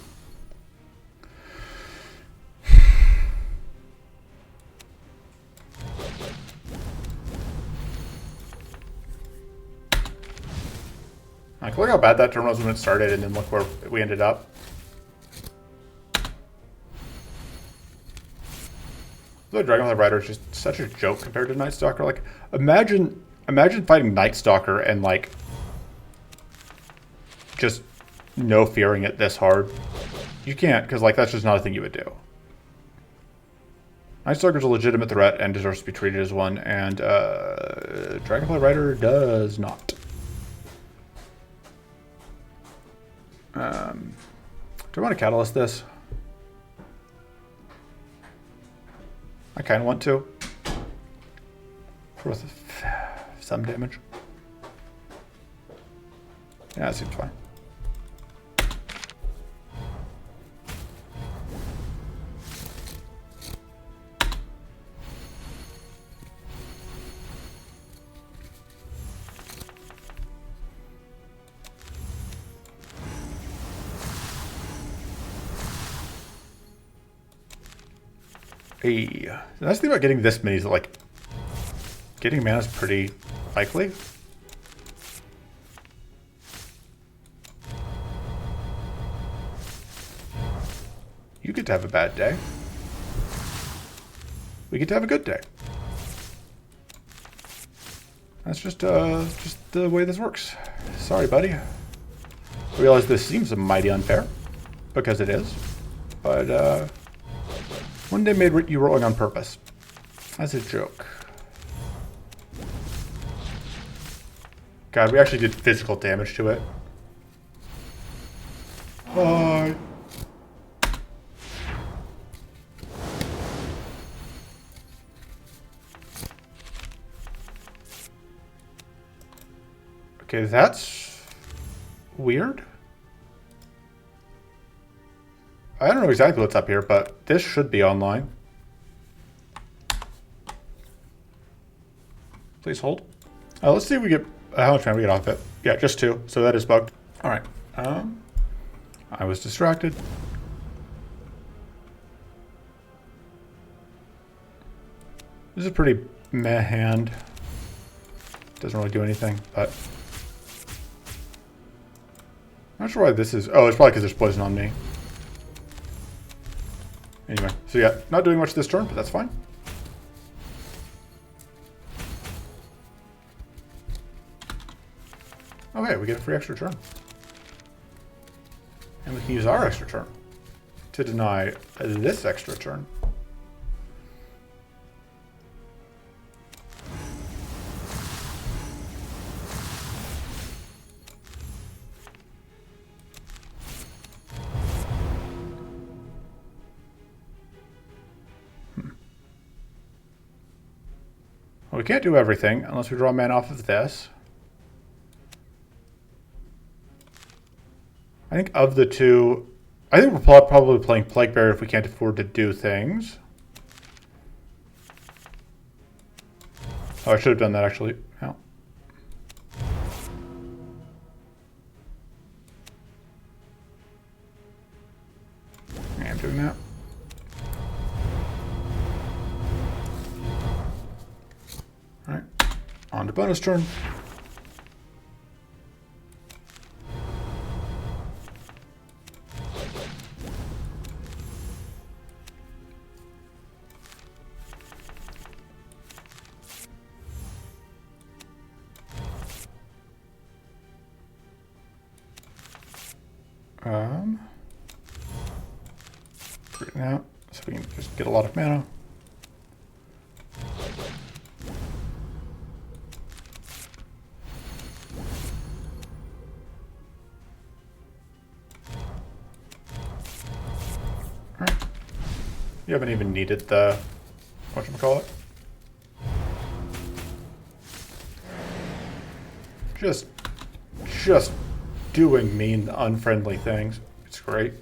A: Like, look how bad that turn was when it started, and then look where we ended up. The Dragonfly Rider is just such a joke compared to Night Stalker. Like, imagine fighting Night Stalker and like just no fearing it this hard. You can't, because like that's just not a thing you would do. Night Stalker's a legitimate threat and deserves to be treated as one, and Dragonfly Rider does not. Do I want to catalyst this? I kind of want to. For some damage. Yeah, that seems fine. Hey, the nice thing about getting this many is that, like, getting mana is pretty likely. You get to have a bad day. We get to have a good day. That's just the way this works. Sorry, buddy. I realize this seems mighty unfair, because it is. But, one day made you rolling on purpose. That's a joke. God, we actually did physical damage to it. Bye. Okay, that's weird. I don't know exactly what's up here, but this should be online. Please hold. Let's see if we get how much mana we get off it. Yeah, just 2, so that is bugged. All right. I was distracted. This is a pretty meh hand. Doesn't really do anything, but I'm not sure why this is. Oh, it's probably because there's poison on me. Anyway, so yeah, not doing much this turn, but that's fine. Okay, we get a free extra turn. And we can use our extra turn to deny this extra turn. Well, we can't do everything unless we draw mana off of this. I think of the two, I think we're probably playing Plague Barrier if we can't afford to do things. Oh, I should have done that actually. Yeah. I am doing that. Alright, on to bonus turn. Freaking out, so we can just get a lot of mana. Alright. You haven't even needed the whatchamacallit. Just doing mean, unfriendly things. It's great.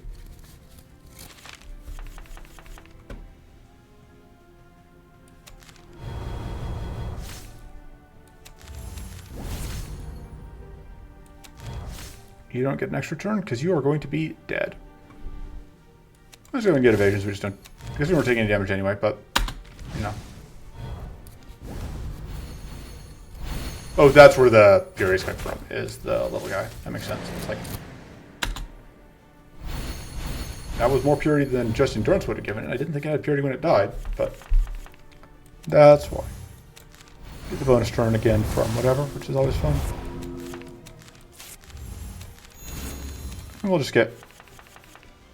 A: You don't get an extra turn because you are going to be dead. Let's go and get evasions. We just don't. I guess we weren't taking any damage anyway, but you know. Oh, that's where the Fury's coming from, is the little guy. That makes sense. It's like, that was more purity than just endurance would have given it. I didn't think it had purity when it died, but that's why. Get the bonus turn again from whatever, which is always fun. And we'll just get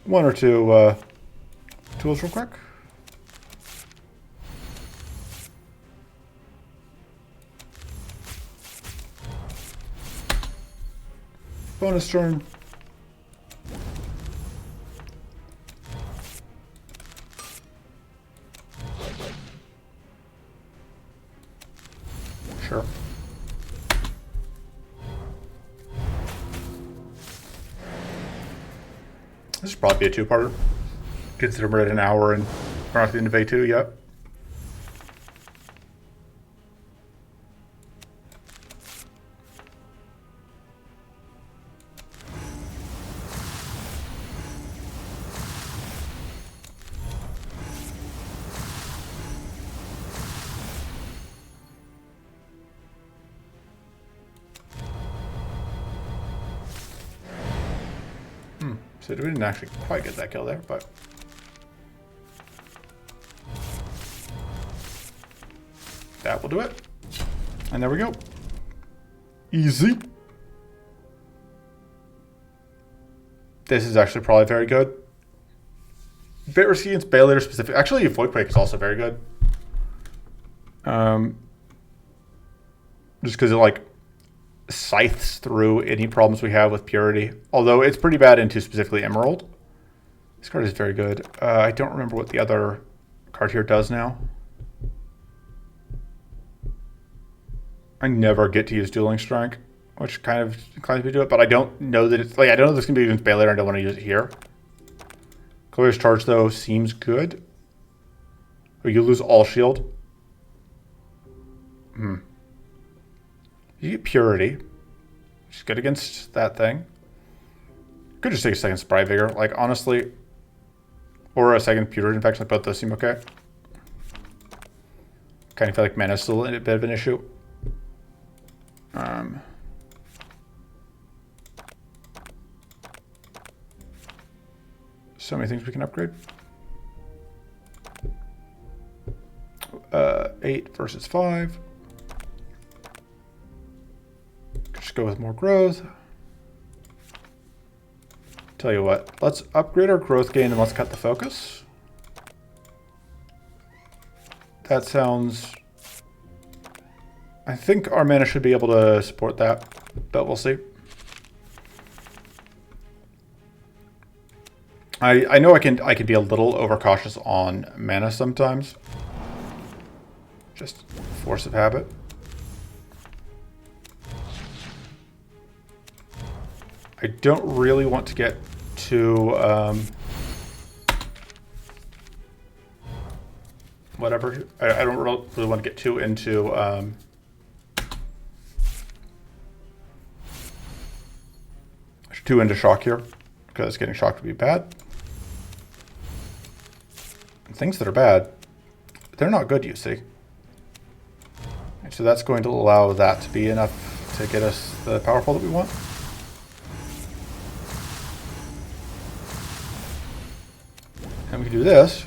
A: one or two tools real quick. Bonus turn. Sure. This should probably be a two-parter. Consider we're at an hour and we're not at the end of A2 yet. So we didn't actually quite get that kill there, but that will do it. And there we go. Easy. This is actually probably very good. Bit risky against Bailator specific. Actually, Void Quake is also very good. Just because it like scythes through any problems we have with purity. Although it's pretty bad into specifically Emerald. This card is very good. I don't remember what the other card here does now. I never get to use Dueling Strike, which kind of inclines me to do it, but I don't know that it's like I don't know this can be against Bailator. I don't want to use it here. Glorious Charge though seems good. Oh, you lose all shield. You get Purity, which is good against that thing. Could just take a second Spry Vigor, like honestly, or a second Purity Infection. Like both those seem okay. Kind of feel like mana is still a bit of an issue. So many things we can upgrade. 8 versus 5. Just go with more growth. Tell you what, let's upgrade our growth gain and let's cut the focus. That sounds... I think our mana should be able to support that, but we'll see. I know I can be a little overcautious on mana sometimes. Just force of habit. I don't really want to get too whatever. I don't really want to get too into shock here, because getting shocked would be bad. And things that are bad, they're not good, you see. And so that's going to allow that to be enough to get us the powerful that we want. And we can do this,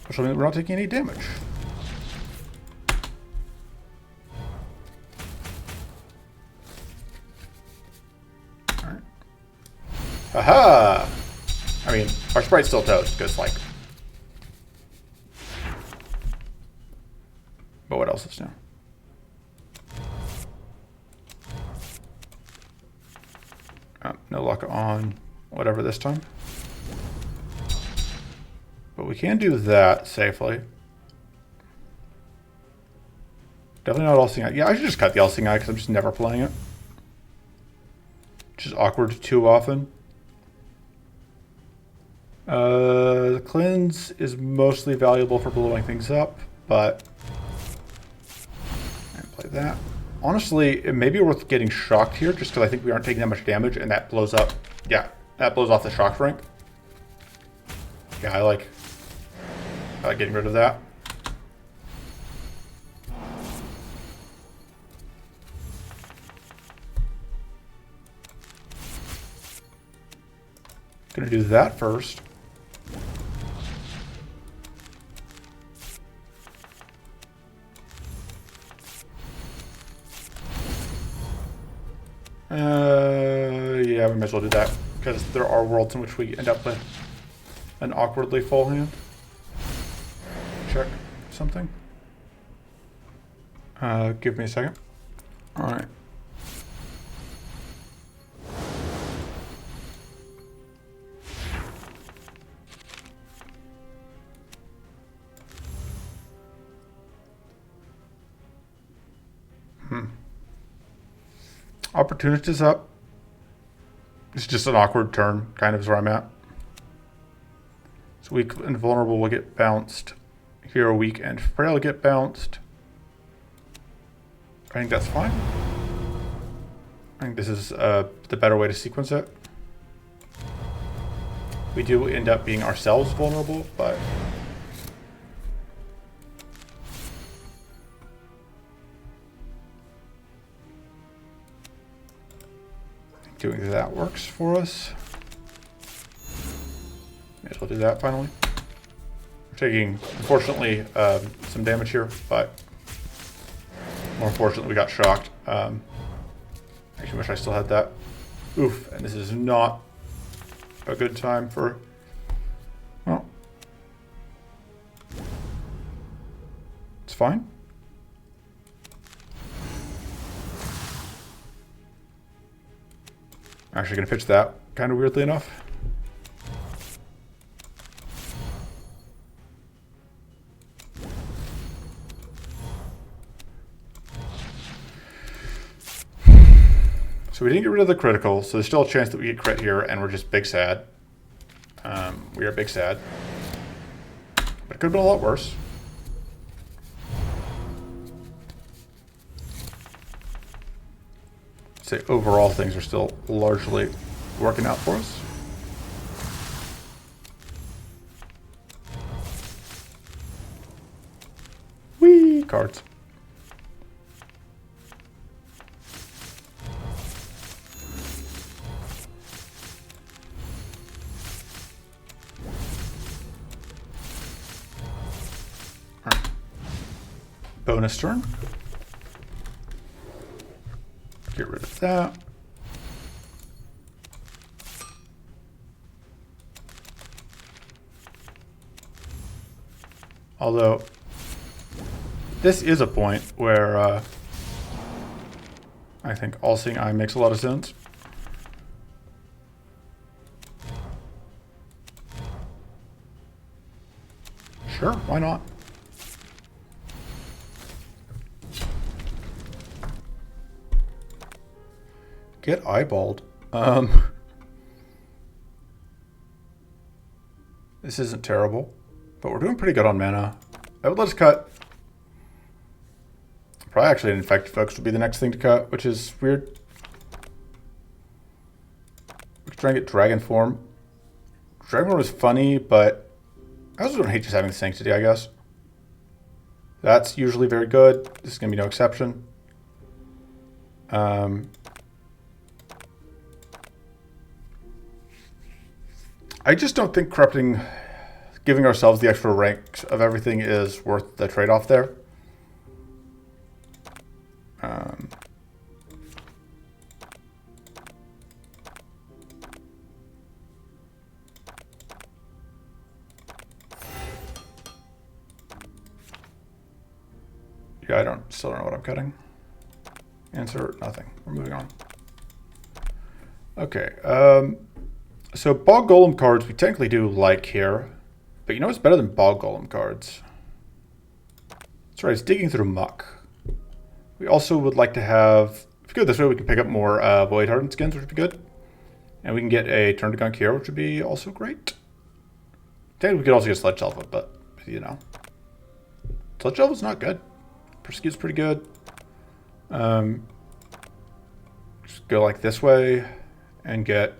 A: which will mean we're not taking any damage. Aha! I mean, our sprite's still toast, because, like... But what else is new? No luck on whatever this time. But we can do that safely. Definitely not all-seeing eye. Yeah, I should just cut the all-seeing eye because I'm just never playing it. Which is awkward too often. The cleanse is mostly valuable for blowing things up, but I play that. Honestly, it may be worth getting shocked here just because I think we aren't taking that much damage and that blows up. Yeah, that blows off the shock rank. Yeah, I like getting rid of that. Gonna do that first. Yeah, we might as well do that because there are worlds in which we end up with an awkwardly full hand. Check something. Give me a second. All right. Opportunist is up. It's just an awkward turn, kind of is where I'm at. So weak and vulnerable will get bounced. Hero weak and frail get bounced. I think that's fine. I think this is the better way to sequence it. We do end up being ourselves vulnerable, but... doing that works for us. May as well do that finally. We're taking, unfortunately, some damage here, but more unfortunately we got shocked. Actually wish I still had that. Oof, and this is not a good time for... Well, it's fine. I'm actually going to pitch that, kind of weirdly enough. So we didn't get rid of the critical, so there's still a chance that we get crit here, and we're just big sad. We are big sad. But it could have been a lot worse. Say overall things are still largely working out for us. Whee! Cards. All right. Bonus turn. Get rid of that. Although, this is a point where I think all-seeing eye makes a lot of sense. Sure, why not? Get eyeballed. This isn't terrible, but we're doing pretty good on mana. I would let us cut. Probably actually an infected focus would be the next thing to cut, which is weird. We could try and get dragon form. Dragon form is funny, but I also don't hate just having the sanctity, I guess. That's usually very good. This is gonna be no exception. I just don't think corrupting, giving ourselves the extra ranks of everything is worth the trade-off there. Yeah, still don't know what I'm cutting. Answer, nothing. We're moving on. Okay, so Bog Golem cards we technically do like here, but you know what's better than Bog Golem cards? That's right, it's Digging Through Muck. We also would like to have, if we go this way, we can pick up more Void Hardened skins, which would be good. And we can get a Turn to Gunk here, which would be also great. Technically, we could also get Sledge Alpha, but, you know. Sledge Alpha's not good. Persecute's pretty good. Just go like this way and get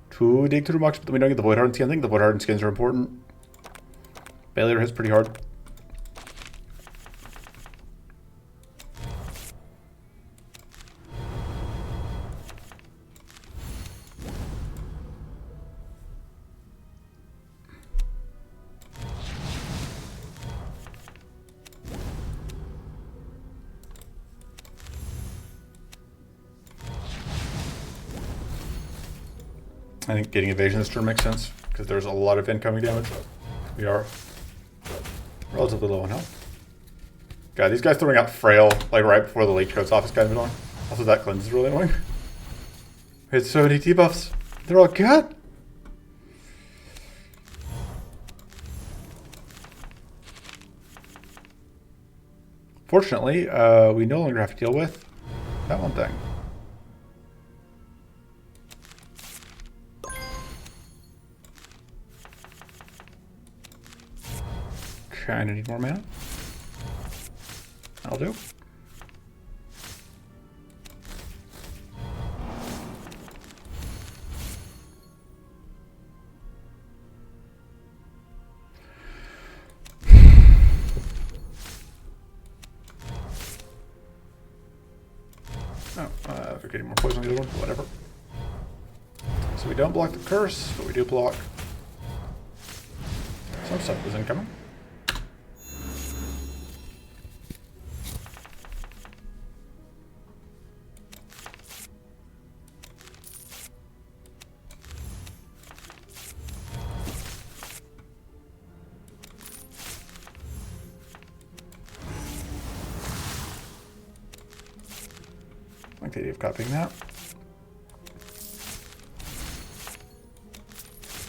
A: 2 Dig Through Mucks, but then we don't get the Void Hardened skin. I think the Void Hardened skins are important. Bailier hits pretty hard. I think getting evasion this turn makes sense, because there's a lot of incoming damage. We are relatively low on health. God, these guys throwing out Frail, like right before the leech goes off is kind of annoying. Also, that cleanse is really annoying. We had so many debuffs. They're all good. Fortunately, we no longer have to deal with that one thing. Kinda need more mana. That'll do. They're getting more poison on the other one, but whatever. So we don't block the curse, but we do block some stuff that's incoming. I like the idea of copying that.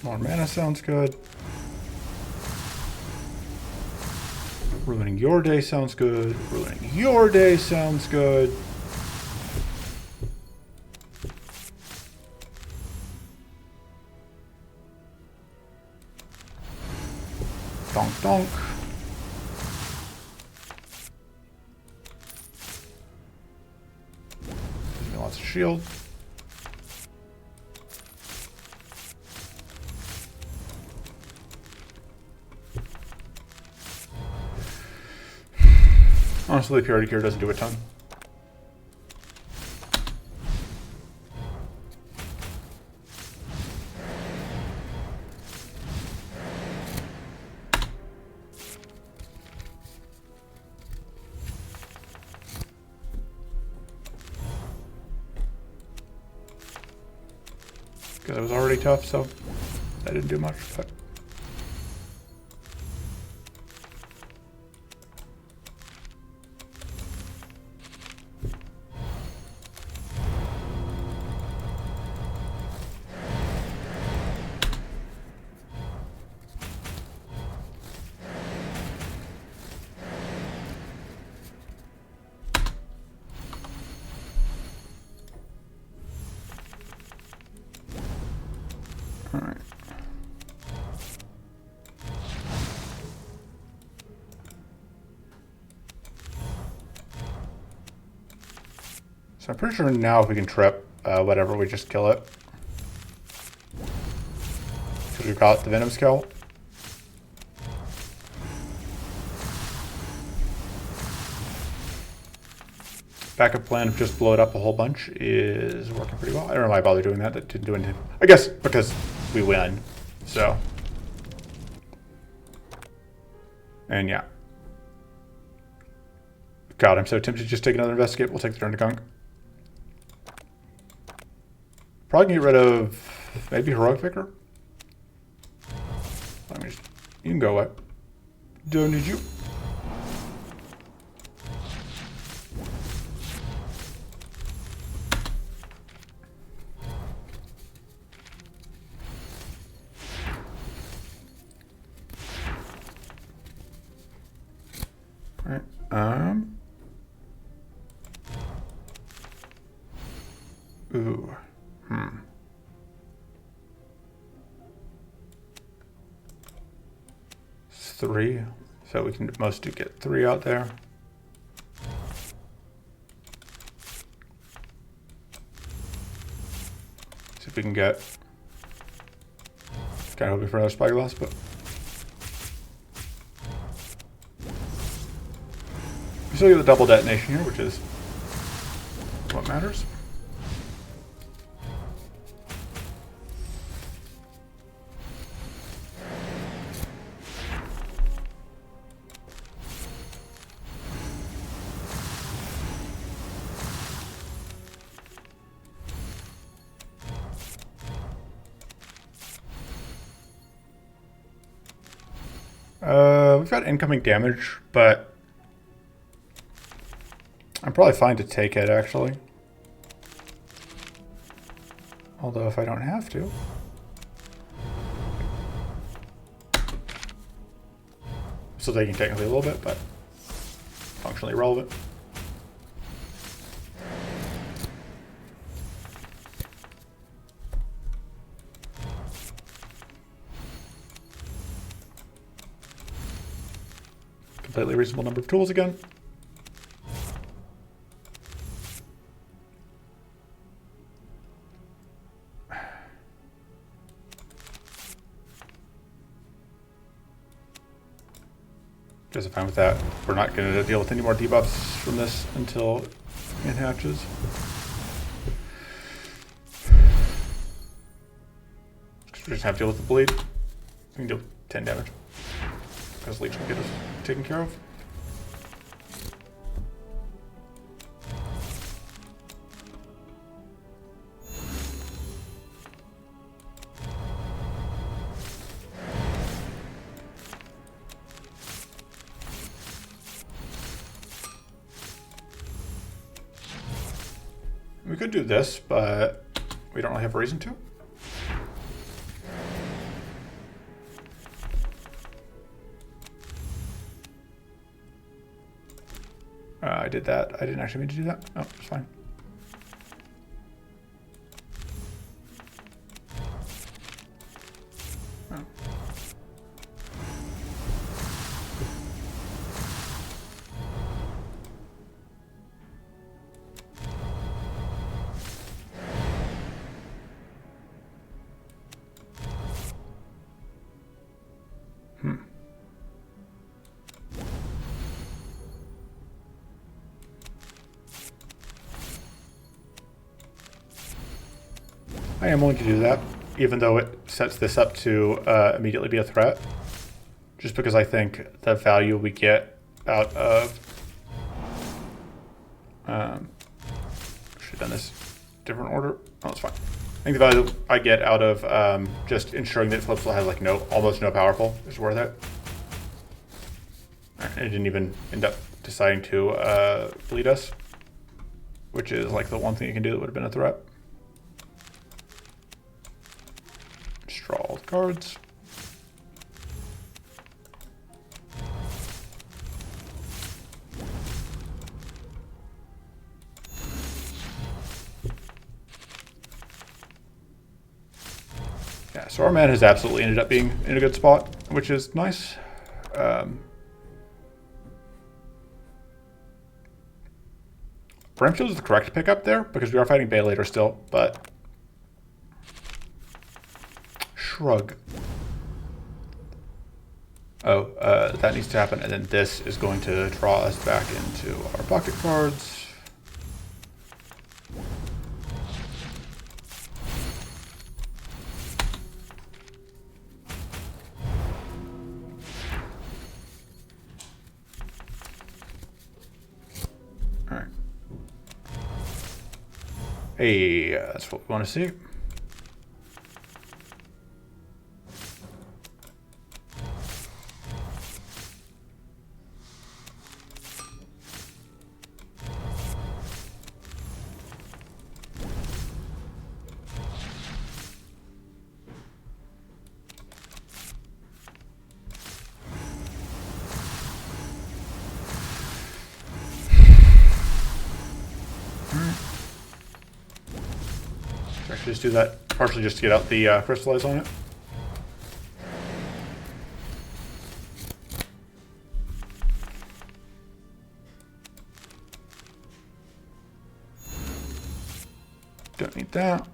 A: More mana sounds good. Ruining your day sounds good. Ruining your day sounds good. Donk donk. Gives me lots of shield. Honestly, the Purity Cure doesn't do a ton. Because it was already tough, so that didn't do much. But alright. So I'm pretty sure now if we can trip whatever, we just kill it. Because we've got the Venom Skill. Backup plan of just blow it up a whole bunch is working pretty well. I don't know why I bother doing that. That didn't do anything. I guess because we win. So. And yeah. God, I'm so tempted to just take another investigate. We'll take the turn to gunk. Probably get rid of maybe Heroic Vicar. Let me just, you can go away. Don't need you. Ooh. 3. So we can most do get 3 out there. See if we can get. Kind of hoping for another spyglass, but. We still get the double detonation here, which is what matters. We've got incoming damage, but I'm probably fine to take it, actually. Although if I don't have to. Still taking technically a little bit, but functionally irrelevant. Completely reasonable number of tools again. Guess I'm fine with that. We're not going to deal with any more debuffs from this until it hatches. We just have to deal with the bleed. We can deal with 10 damage. Because Leech can get us taken care of. We could do this, but we don't really have a reason to. I did that. I didn't actually mean to do that. Oh, it's fine. Oh. I am willing to do that, even though it sets this up to immediately be a threat. Just because I think the value we get out of... should have done this different order. Oh, it's fine. I think the value I get out of just ensuring that Flipsel has like almost no powerful is worth it. Right, it didn't even end up deciding to bleed us, which is like the one thing you can do that would have been a threat. Draw all the cards. Yeah, so our man has absolutely ended up being in a good spot, which is nice. Brimstone is the correct pickup there, because we are fighting Bay later still, but... Shrug. Oh, that needs to happen, and then this is going to draw us back into our pocket cards. All right. Hey, that's what we want to see. Actually, just do that partially just to get out the crystallize on it. Don't need that.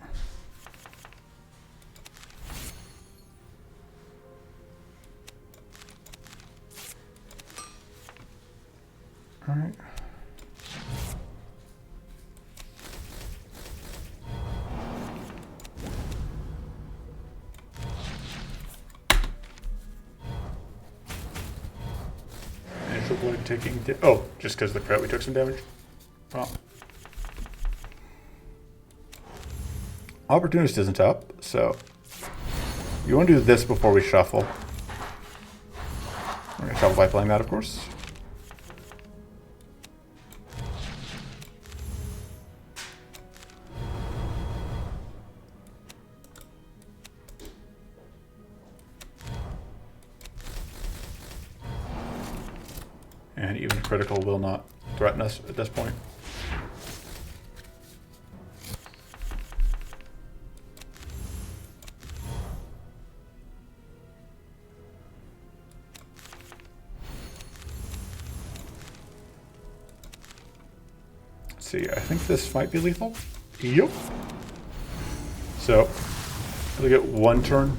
A: All right. Initial blade taking. Oh, just because of the crit, we took some damage. Well. Opportunist isn't up, so you want to do this before we shuffle. We're going to shuffle by playing that, of course. And even a critical will not threaten us at this point. See, I think this might be lethal. Yep. So, we get one turn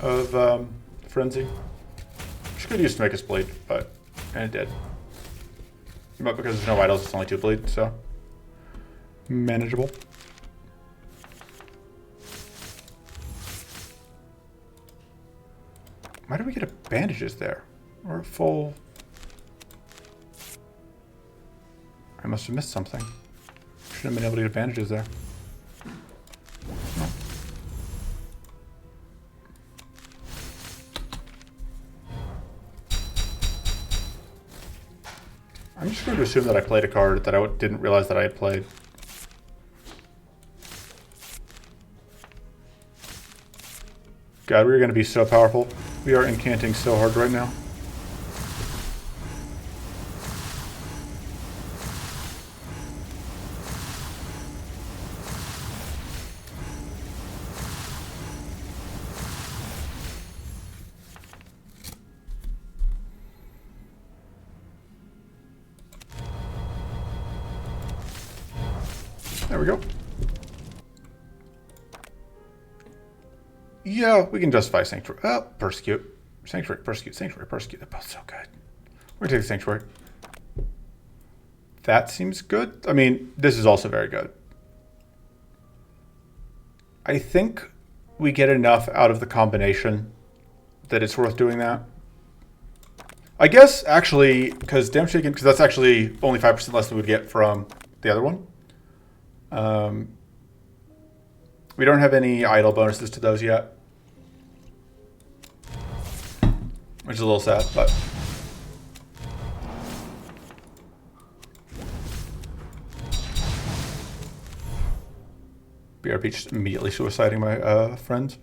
A: of frenzy, which could use to make us bleed, and it did. But because there's no idols, it's only 2 bleed, so manageable. Why do we get a bandages there? Or a full? I must have missed something. Should have been able to get bandages there. No. I'm just going to assume that I played a card that I didn't realize that I had played. God, we're going to be so powerful. We are incanting so hard right now. There we go. Yeah, we can justify Sanctuary. Oh, Persecute. Sanctuary, Persecute, Sanctuary, Persecute. They're both so good. We're going to take the Sanctuary. That seems good. I mean, this is also very good. I think we get enough out of the combination that it's worth doing that. I guess, actually, because damage taken, because that's actually only 5% less than we'd get from the other one. We don't have any idle bonuses to those yet, which is a little sad, but BRP just immediately suiciding my friends.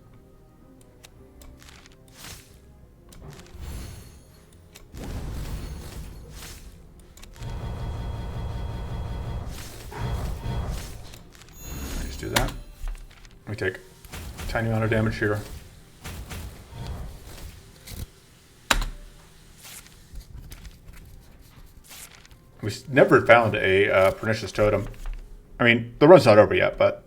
A: Just do that. We take a tiny amount of damage here. We never found a pernicious totem. I mean, the run's not over yet, but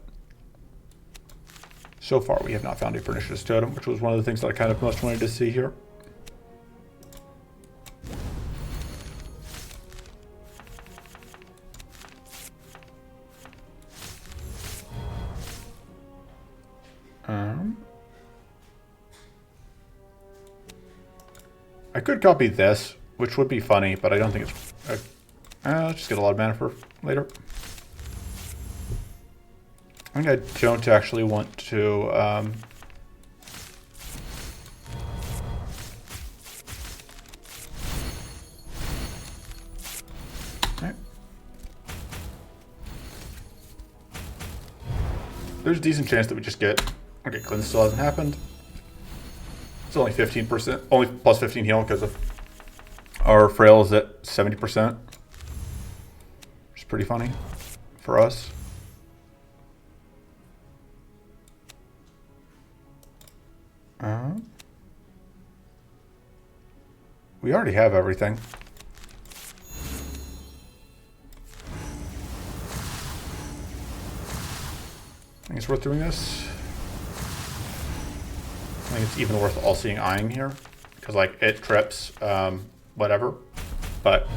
A: so far we have not found a pernicious totem, which was one of the things that I kind of most wanted to see here. I could copy this, which would be funny, but I don't think it's... let's just get a lot of mana for later. I think I don't actually want to... Right. There's a decent chance that we just get... Okay, cleanse still hasn't happened. It's only 15%, only plus 15 heal because of our frail is at 70%. Which is pretty funny for us. We already have everything. I think it's worth doing this. I think it's even worth all-seeing eyeing here. Because, like, it trips, whatever. But...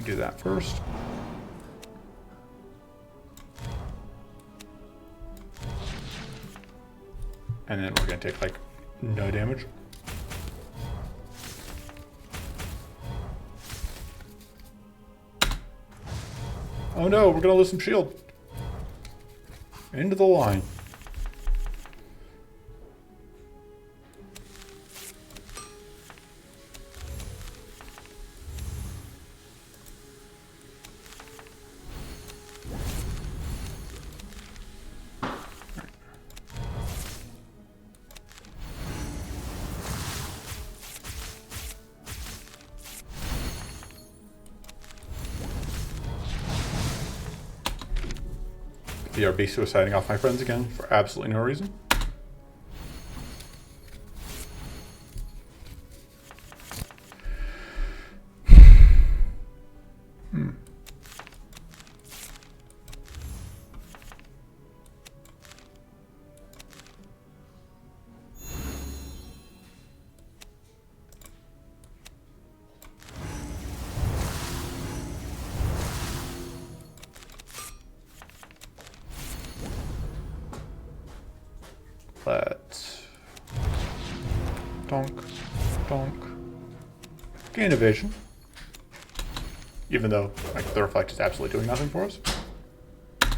A: do that first. And then we're going to take, like, no damage. Oh no, we're going to lose some shield. Into the line. BRB suiciding off my friends again for absolutely no reason. Let's donk, donk. Gain evasion. Even though, like, the reflect is absolutely doing nothing for us. I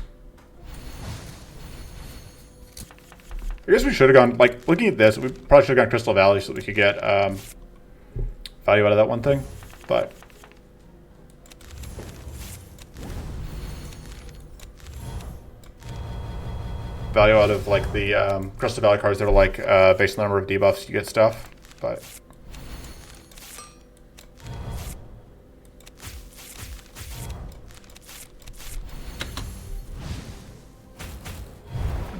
A: guess we should have gone, like, looking at this, we probably should have gone Crystal Valley so that we could get value out of that one thing, but... value out of, like, the Crystal Valley cards that are, like, based on the number of debuffs you get stuff, but...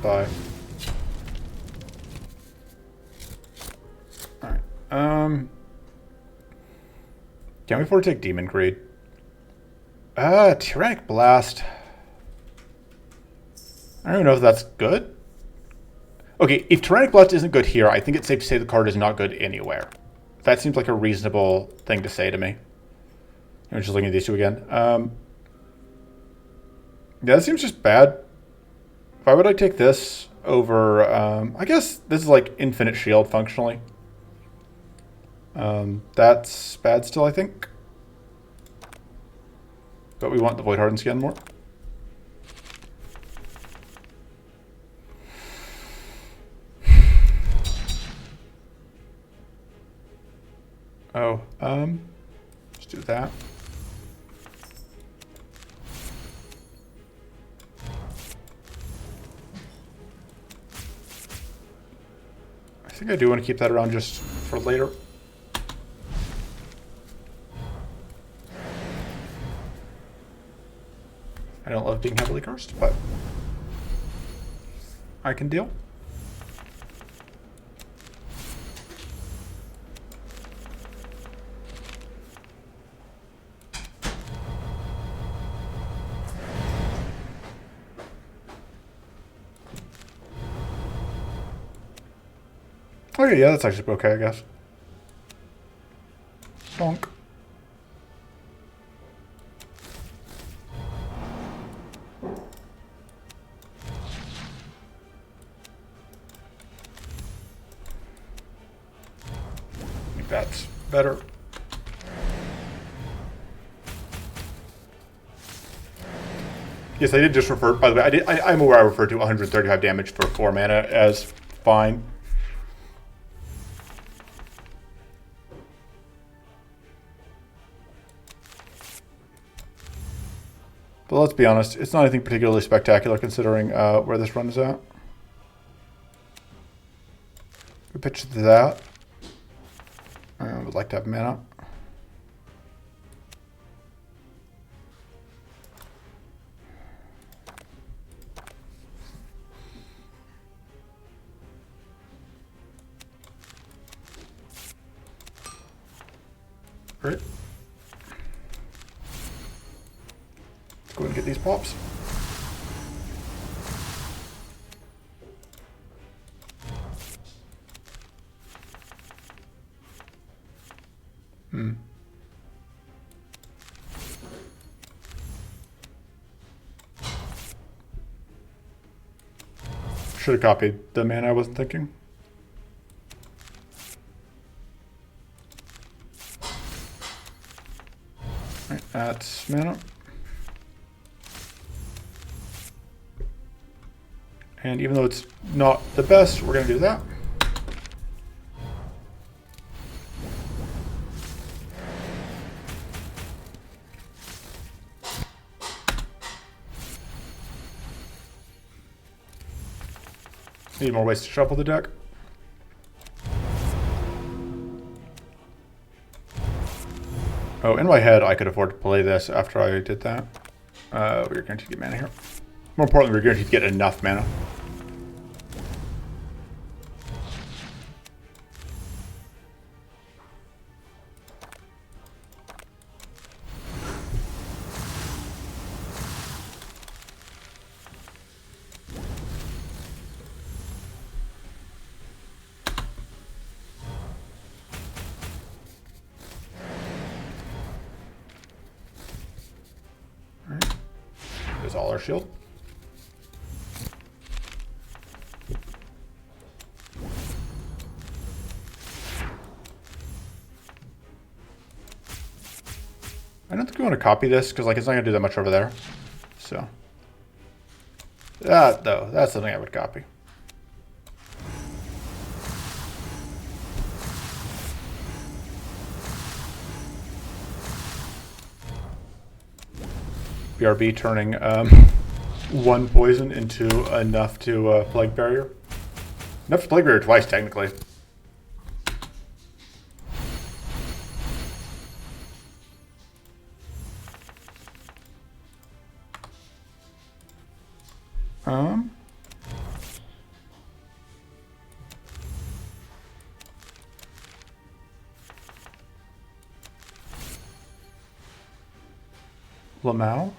A: Bye. Alright, can we afford to take Demon Greed? Tyrannic Blast... I don't even know if that's good. Okay, if Tyrannic Blast isn't good here, I think it's safe to say the card is not good anywhere. That seems like a reasonable thing to say to me. I'm just looking at these two again. Yeah, that seems just bad. Why would I take this over... I guess this is like Infinite Shield, functionally. That's bad still, I think. But we want the Void Hardened Skin more. Oh, let's do that. I think I do want to keep that around just for later. I don't love being heavily cursed, but I can deal. Okay, yeah, that's actually okay, I guess. Bonk. I think that's better. Yes, I did just refer, by the way, I'm aware I referred to 135 damage for 4 mana as fine. But let's be honest, it's not anything particularly spectacular considering where this run is at. We pitch that. I would like to have mana. Great. Let's go ahead and get these pops. Should have copied the mana I wasn't thinking. Alright, that's mana. And even though it's not the best, we're going to do that. Need more ways to shuffle the deck. Oh, in my head, I could afford to play this after I did that. We were guaranteed to get mana here. More importantly, we were guaranteed to get enough mana. There's all our shield. I don't think we want to copy this because like it's not gonna do that much over there. So that though, that's something I would copy. BRB turning one poison into enough to Plague Barrier. Enough to Plague Barrier twice, technically. Lamau.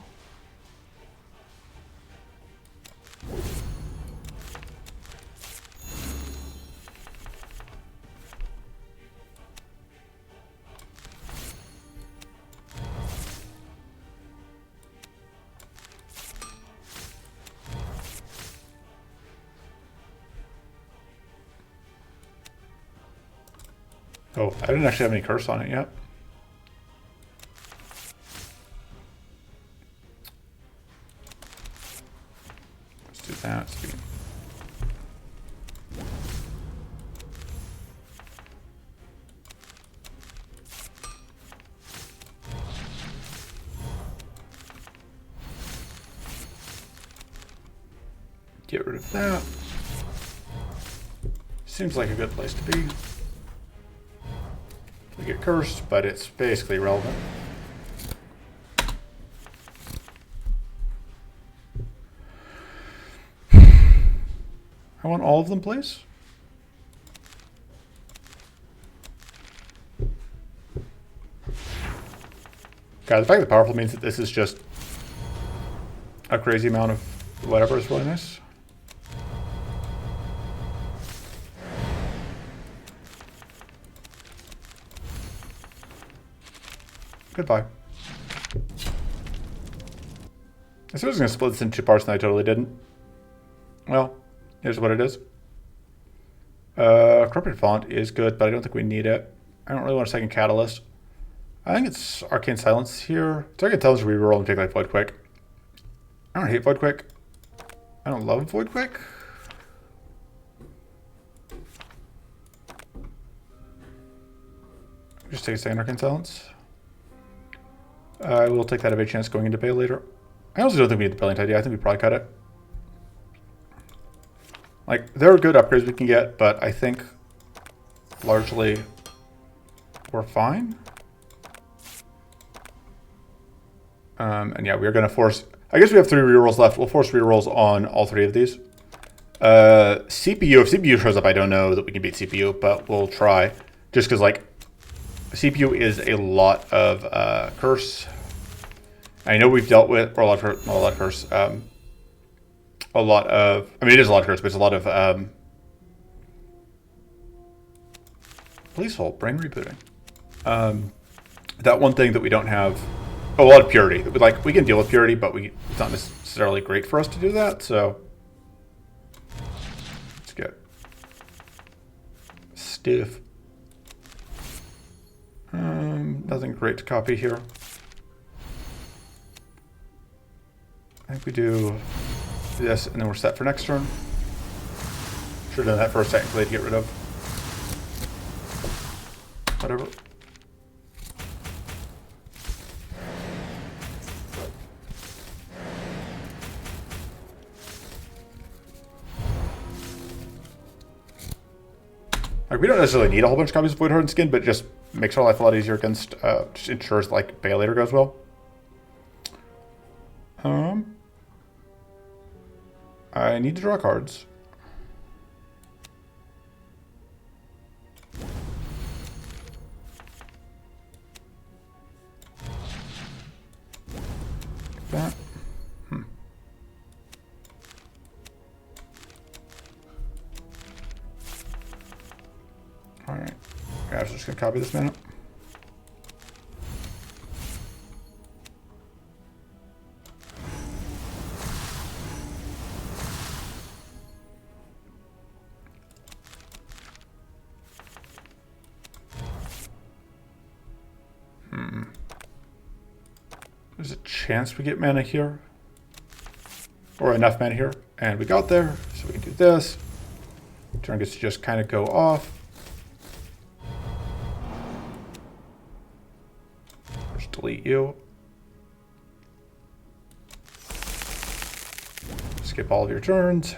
A: Oh, I didn't actually have any curse on it yet. Let's do that. Get rid of that. Seems like a good place to be. We get cursed, but it's basically irrelevant. I want all of them, please. God, the fact that powerful means that this is just a crazy amount of whatever is really nice. Goodbye. I said I was going to split this into two parts and I totally didn't. Well, here's what it is. Corrupted Font is good, but I don't think we need it. I don't really want a second Catalyst. I think it's Arcane Silence here. So I can tell us to reroll and take like Void Quick. I don't hate Void Quick. I don't love Void Quick. Just take a second Arcane Silence. I will take that of a chance going into pay later. I also don't think we need the Brilliant Idea. I think we probably cut it. Like, there are good upgrades we can get, but I think largely we're fine. And yeah, we're going to force... I guess we have 3 rerolls left. We'll force rerolls on all 3 of these. CPU, if CPU shows up, I don't know that we can beat CPU, but we'll try. Just because, like, CPU is a lot of curse. I know we've dealt with, or a lot of, not a lot of curse, a lot of, I mean, it is a lot of curse, but it's a lot of, please hold, brain rebooting. That one thing that we don't have, a lot of purity. We can deal with purity, but it's not necessarily great for us to do that, so let's get stiff. Nothing great to copy here. I think we do this, and then we're set for next turn. Should have done that first technically to get rid of. Whatever. Like, we don't necessarily need a whole bunch of copies of Void Hardened Skin, but it just makes our life a lot easier against, just ensures like Baelator goes well. I need to draw cards. That. Alright. I was just going to copy this mana. There's a chance we get mana here. Or enough mana here. And we got there. So we can do this. Turn gets to just kind of go off. Just delete you. Skip all of your turns.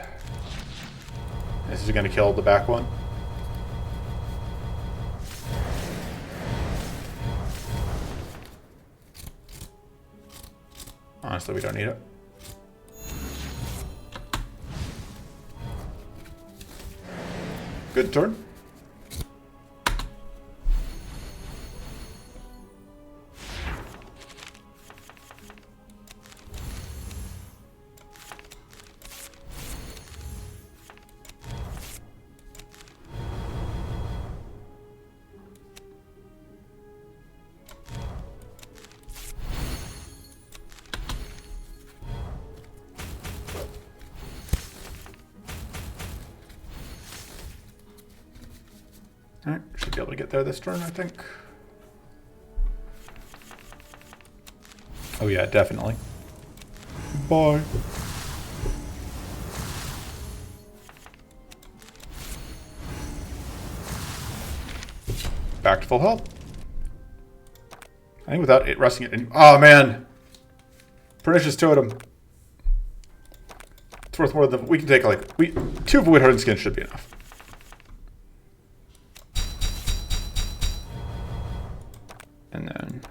A: This is going to kill the back one. Honestly, we don't need it. Good turn. Alright, should be able to get there this turn, I think. Oh yeah, definitely. Bye. Back to full health. I think without it resting it. Oh man! Pernicious Totem. It's worth more than we can take like 2 Void Hardened Skin should be enough. And then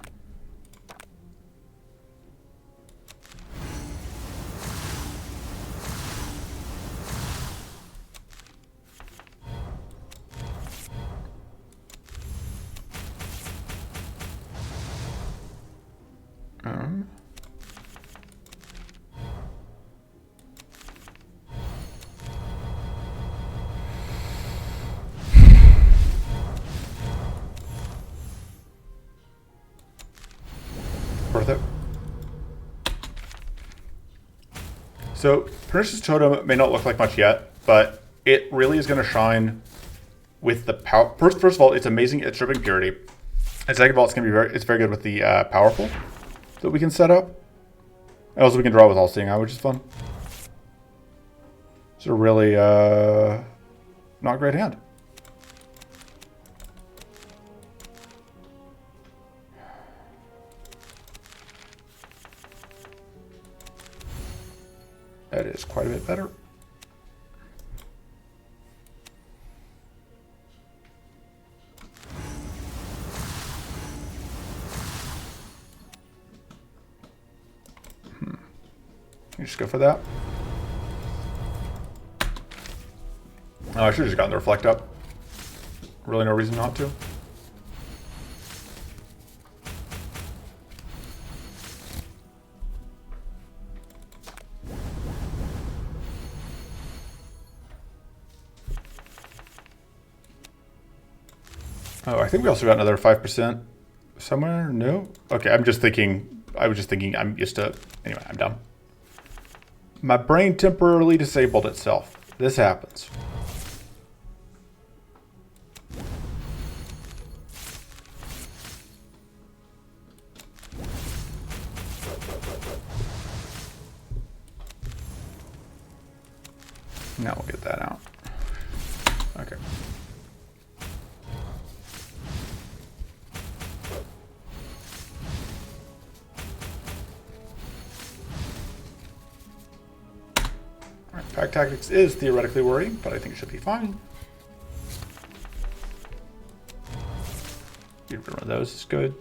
A: worth it. So Pernicious Totem may not look like much yet, but it really is going to shine with the power. First of all, it's amazing at stripping purity. And second of all, it's going to be it's very good with the powerful that we can set up. And also we can draw with All Seeing Eye, which is fun. It's a really not great hand. That is quite a bit better. You just go for that. Oh, I should have just gotten the reflect up. Really no reason not to. Oh, I think we also got another 5% somewhere. No? Okay, I'm just thinking, I was just thinking I'm used to, anyway, I'm dumb. My brain temporarily disabled itself. This happens. Now we'll get that out. Okay. Alright, pack tactics is theoretically worrying, but I think it should be fine. Get rid of those is good.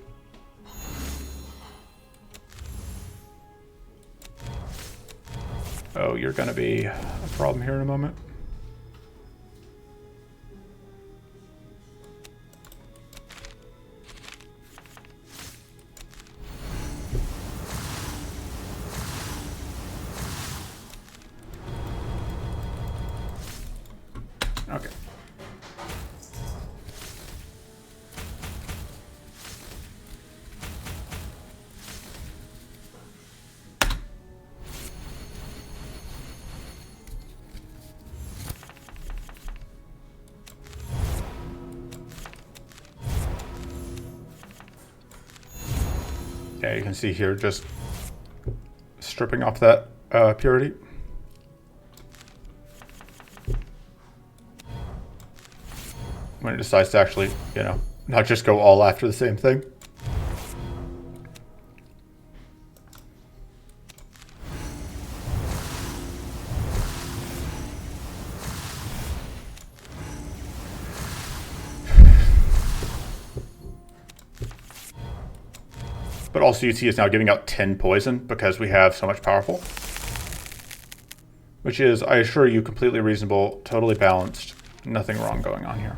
A: Oh, you're going to be a problem here in a moment. Okay. Yeah, you can see here just stripping off that purity. When it decides to actually, you know, not just go all after the same thing. But also UT is now giving out 10 poison because we have so much powerful. Which is, I assure you, completely reasonable, totally balanced, nothing wrong going on here.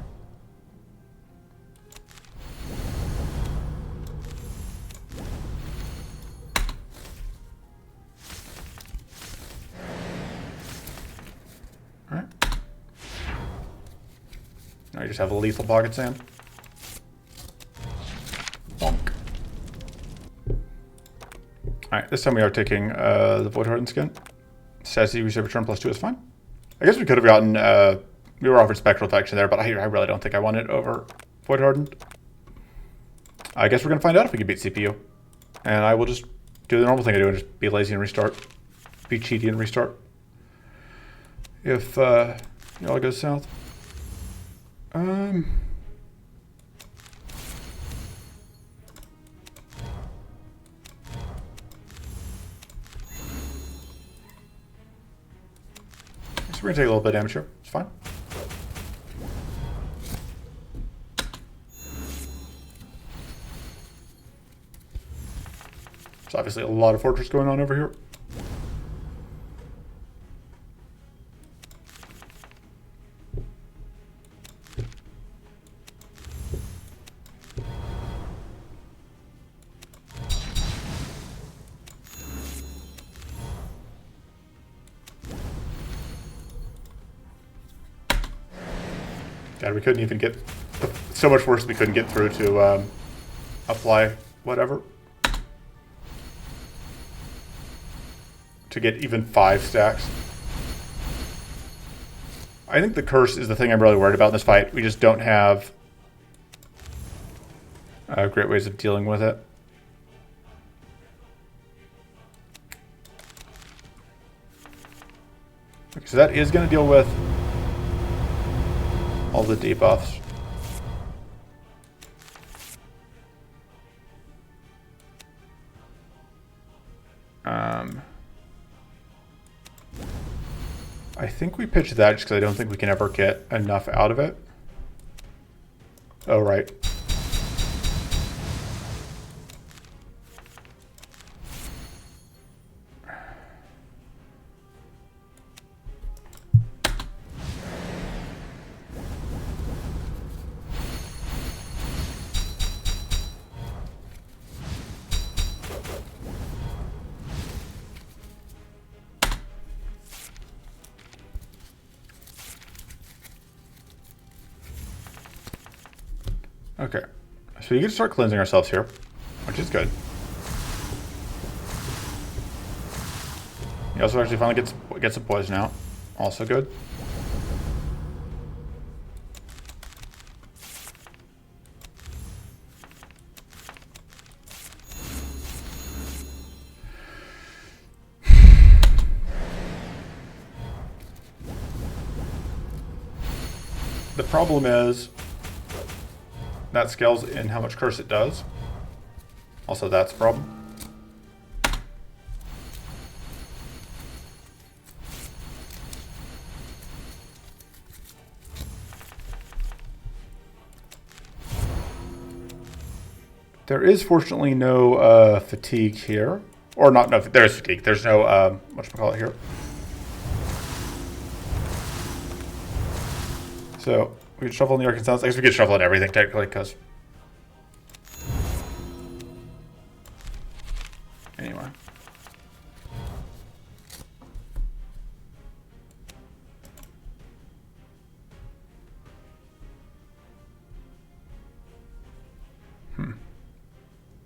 A: Alright. Now you just have a lethal pocket sand. Bonk. Alright, this time we are taking the Void Hardened skin. Sassy, we should return +2 is fine. I guess we could have gotten, we were offered Spectral Protection there, but I really don't think I want it over Void Hardened. I guess we're going to find out if we can beat CPU. And I will just do the normal thing I do and just be lazy and restart. Be cheaty and restart. If it all goes south. So we're going to take a little bit of damage here. It's fine. There's obviously a lot of Fortress going on over here. God, we couldn't even get... So much worse we couldn't get through to apply whatever. To get even 5 stacks. I think the curse is the thing I'm really worried about in this fight. We just don't have great ways of dealing with it. Okay, so that is going to deal with all the debuffs. I think we pitched that just because I don't think we can ever get enough out of it. Oh, right. Okay. So you can start cleansing ourselves here, which is good. He also actually finally gets some poison out. Also good. The problem is that scales in how much curse it does. Also, that's a problem. There is fortunately no fatigue here. Or not, no, there is fatigue. There's no, whatchamacallit here. So, we could shuffle in the Arkansas. I guess we could shuffle in everything, technically, because... Anyway.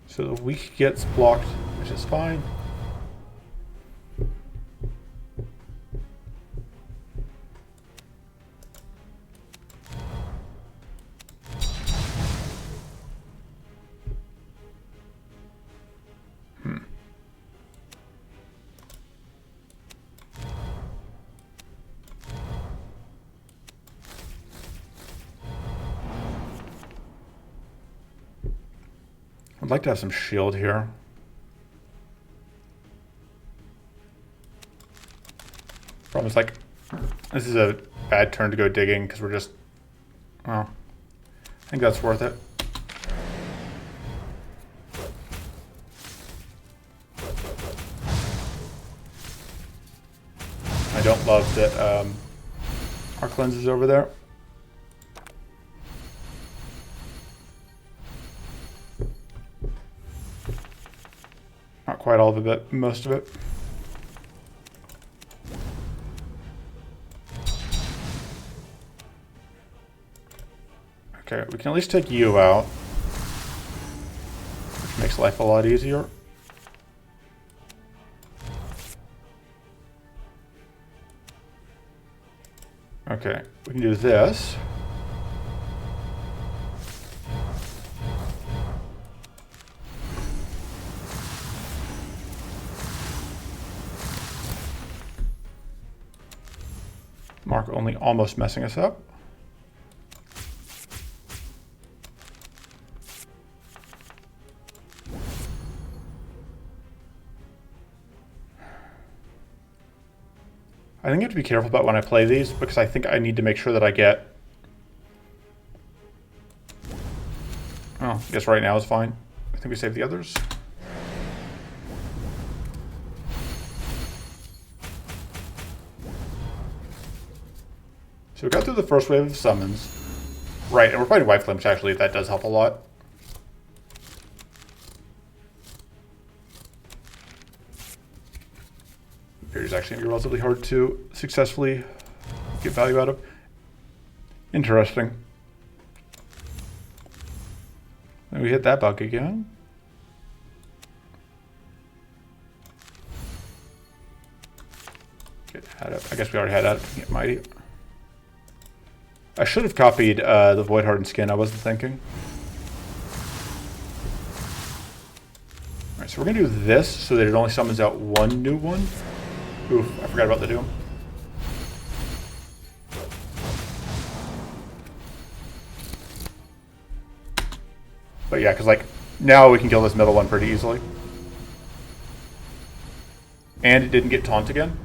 A: So the weak gets blocked, which is fine. I'd like to have some shield here. Problem is, like, this is a bad turn to go digging because we're just, well, I think that's worth it. I don't love that our cleanse is over there. Not quite all of it, but most of it. Okay, we can at least take you out, which makes life a lot easier. Okay, we can do this. Mark only almost messing us up. I think I have to be careful about when I play these because I think I need to make sure that I get... Oh, I guess right now is fine. I think we save the others. So we got through the first wave of summons. Right, and we're fighting White Flame, which actually that does help a lot. It's actually going to be relatively hard to successfully get value out of. Interesting. And we hit that bug again. Get at it. I guess we already had that. Get mighty. I should have copied the Void Hardened Skin. I wasn't thinking. Alright, so we're going to do this so that it only summons out one new one. Oof, I forgot about the Doom. But yeah, because like, now we can kill this middle one pretty easily. And it didn't get taunt again.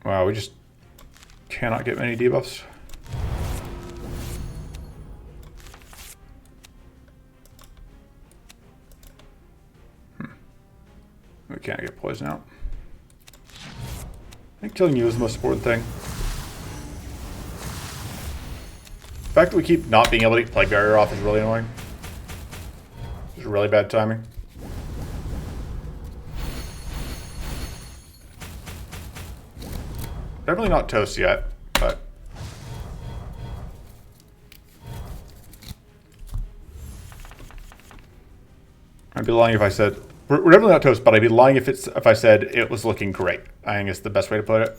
A: Wow, we just cannot get many debuffs. We can't get poison out. I think killing you is the most important thing. fact that we keep not being able to get Plague Barrier off is really annoying. It's really bad timing. Definitely not toast yet, but... I'd be lying if I said... We're definitely not toast, but I'd be lying if I said it was looking great. I think it's the best way to put it.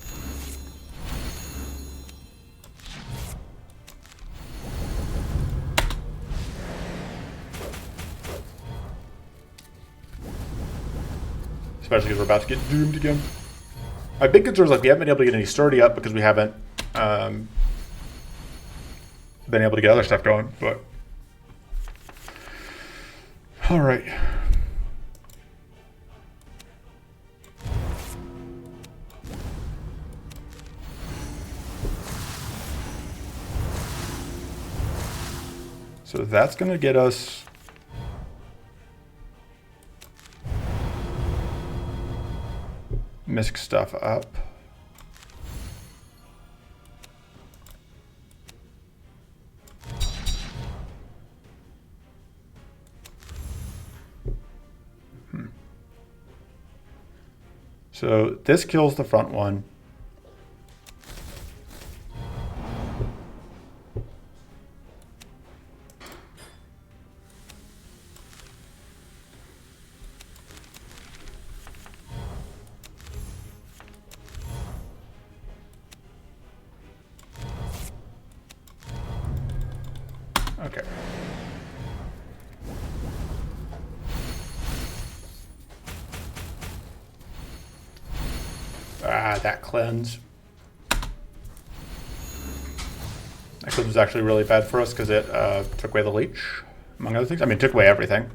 A: Especially because we're about to get doomed again. My big concern is like we haven't been able to get any sturdy up because we haven't been able to get other stuff going, but... Alright. So that's going to get us... Misk stuff up. So this kills the front one. Okay. Ah, that cleanse. That cleanse was actually really bad for us because it took away the leech, among other things. I mean, it took away everything.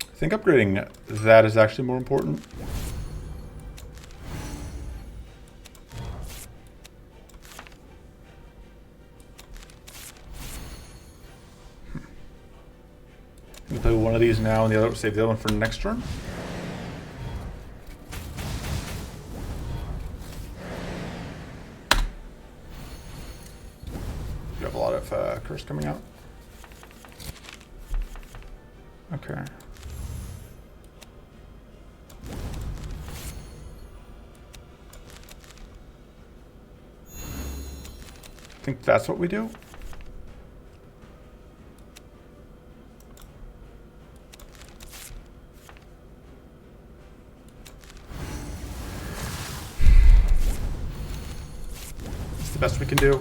A: I think upgrading that is actually more important. We'll play one of these now and the other, save the other one for next turn. You have a lot of curse coming out. Okay. I think that's what we do. It's the best we can do.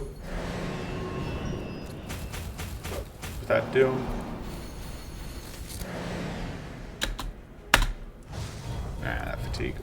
A: With that doom. That fatigue.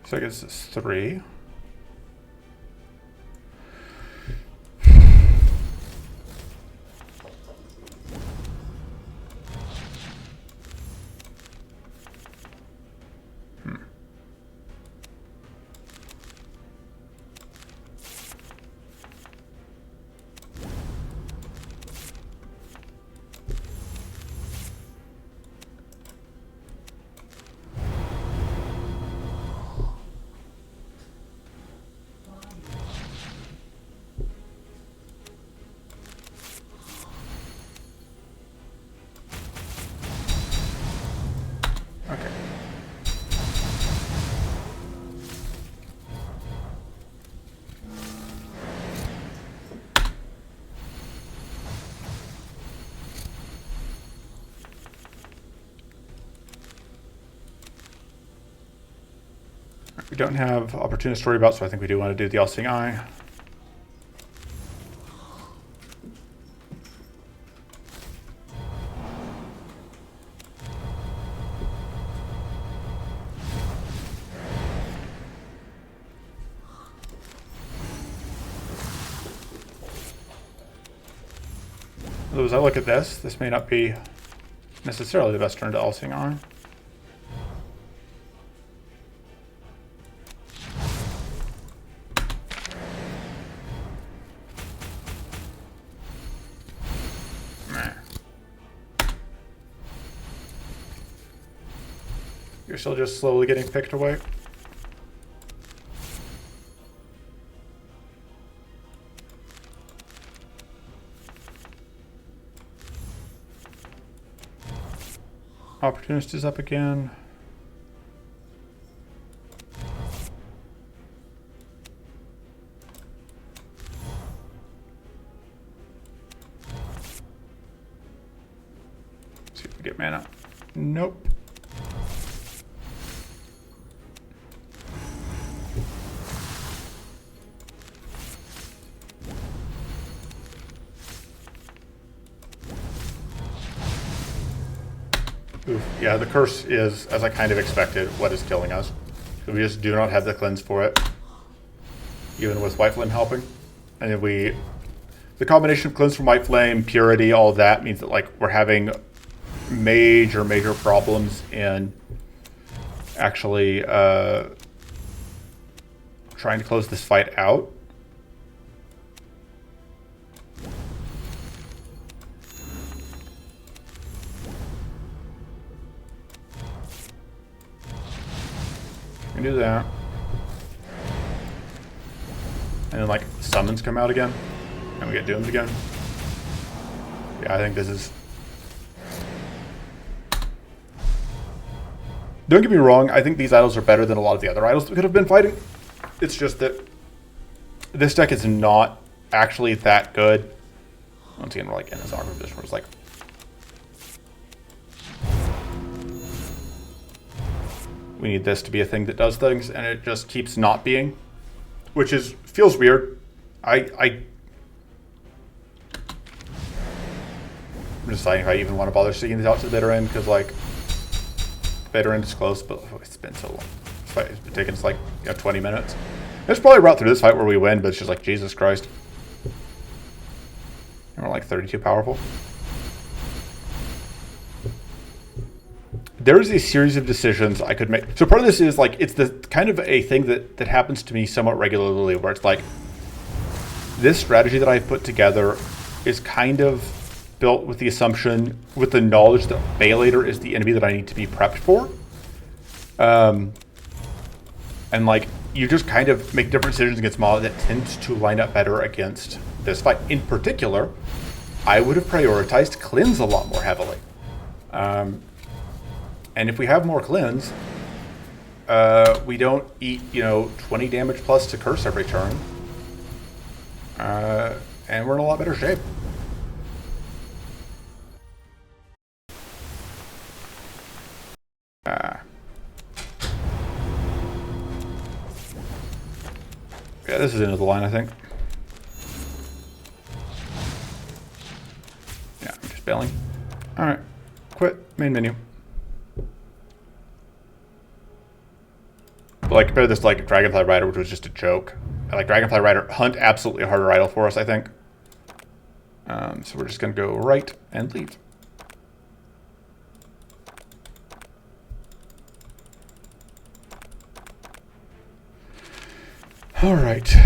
A: So I guess it's 3. We don't have opportunist to worry about, so I think we do want to do the all-seeing eye. Although as I look at this may not be necessarily the best turn to all-seeing eye. You're still just slowly getting picked away. Opportunist is up again. See if we get mana. Nope. Oof. Yeah, the curse is, as I kind of expected, what is killing us. So we just do not have the cleanse for it, even with White Flame helping. And then the combination of cleanse from White Flame, purity, all of that means that like we're having major problems in actually trying to close this fight out. We can do that. And then like summons come out again. And we get doomed again. Yeah, I think this is... Don't get me wrong, I think these idols are better than a lot of the other idols that we could have been fighting. It's just that this deck is not actually that good. Once again, we're like in this awkward position where it's like... We need this to be a thing that does things, and it just keeps not being, which feels weird. I'm deciding if I even want to bother sticking this out to the bitter end, because like the bitter end is close, but it's been so long. This fight has been taking us like 20 minutes. There's probably a route through this fight where we win, but it's just like Jesus Christ. And we're like 32 powerful. There is a series of decisions I could make. So part of this is like, it's the kind of a thing that happens to me somewhat regularly, where it's like, this strategy that I've put together is kind of built with the assumption, with the knowledge that Baelator is the enemy that I need to be prepped for. And like, you just kind of make different decisions against Mala that tends to line up better against this fight. In particular, I would have prioritized Cleanse a lot more heavily. And if we have more cleanse, we don't eat, 20 damage plus to curse every turn. And we're in a lot better shape. Yeah, this is into the line, I think. Yeah, I'm just bailing. Alright, quit, main menu. But like, compare this to like Dragonfly Rider, which was just a joke. Like Dragonfly Rider, Hunt, absolutely a harder idol for us, I think. So we're just going to go right and leave. All right.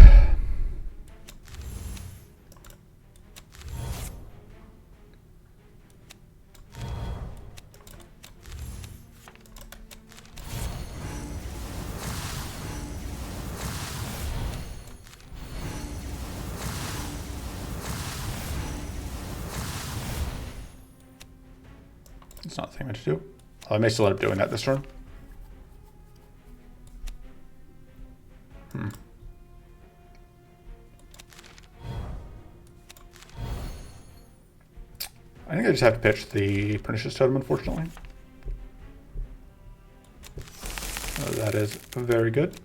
A: It's not the thing I meant to do. I may still end up doing that this turn. I think I just have to pitch the Pernicious Totem, unfortunately. That is very good.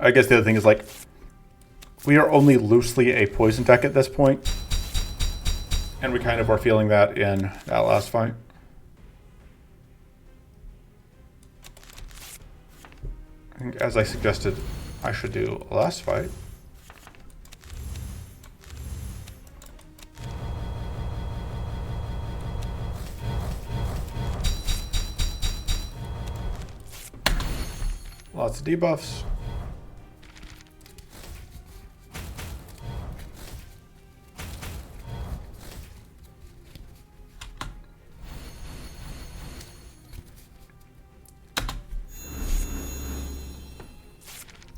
A: I guess the other thing is, like, we are only loosely a poison deck at this point, and we kind of are feeling that in that last fight. I think, as I suggested, I should do a last fight. Lots of debuffs.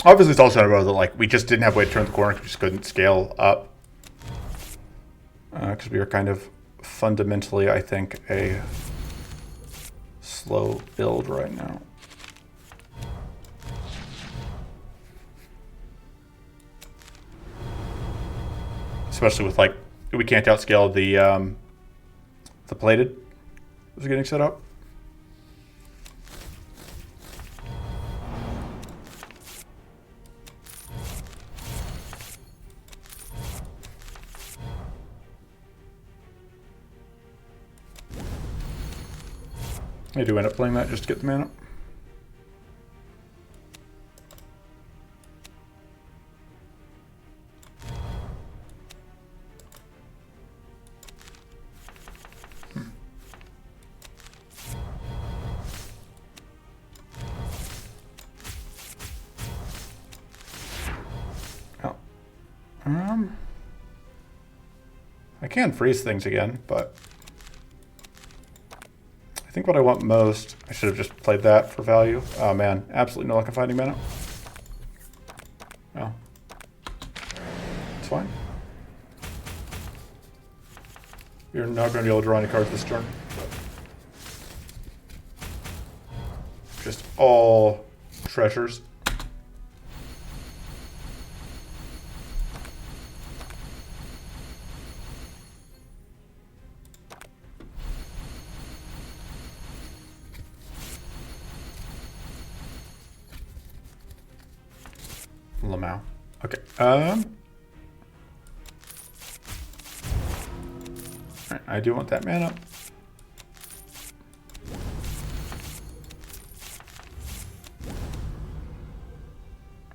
A: Obviously, it's also about that, like, we just didn't have a way to turn the corner. We just couldn't scale up. Because we are kind of fundamentally, I think, a slow build right now. Especially with, like, we can't outscale the plated was getting set up. I do end up playing that just to get the mana. I can freeze things again, but I think what I want most, I should have just played that for value. Oh man, absolutely no luck in finding mana. Oh. It's fine. You're not going to be able to draw any cards this turn. Just all treasures. Lamau. Okay. Alright, I do want that mana.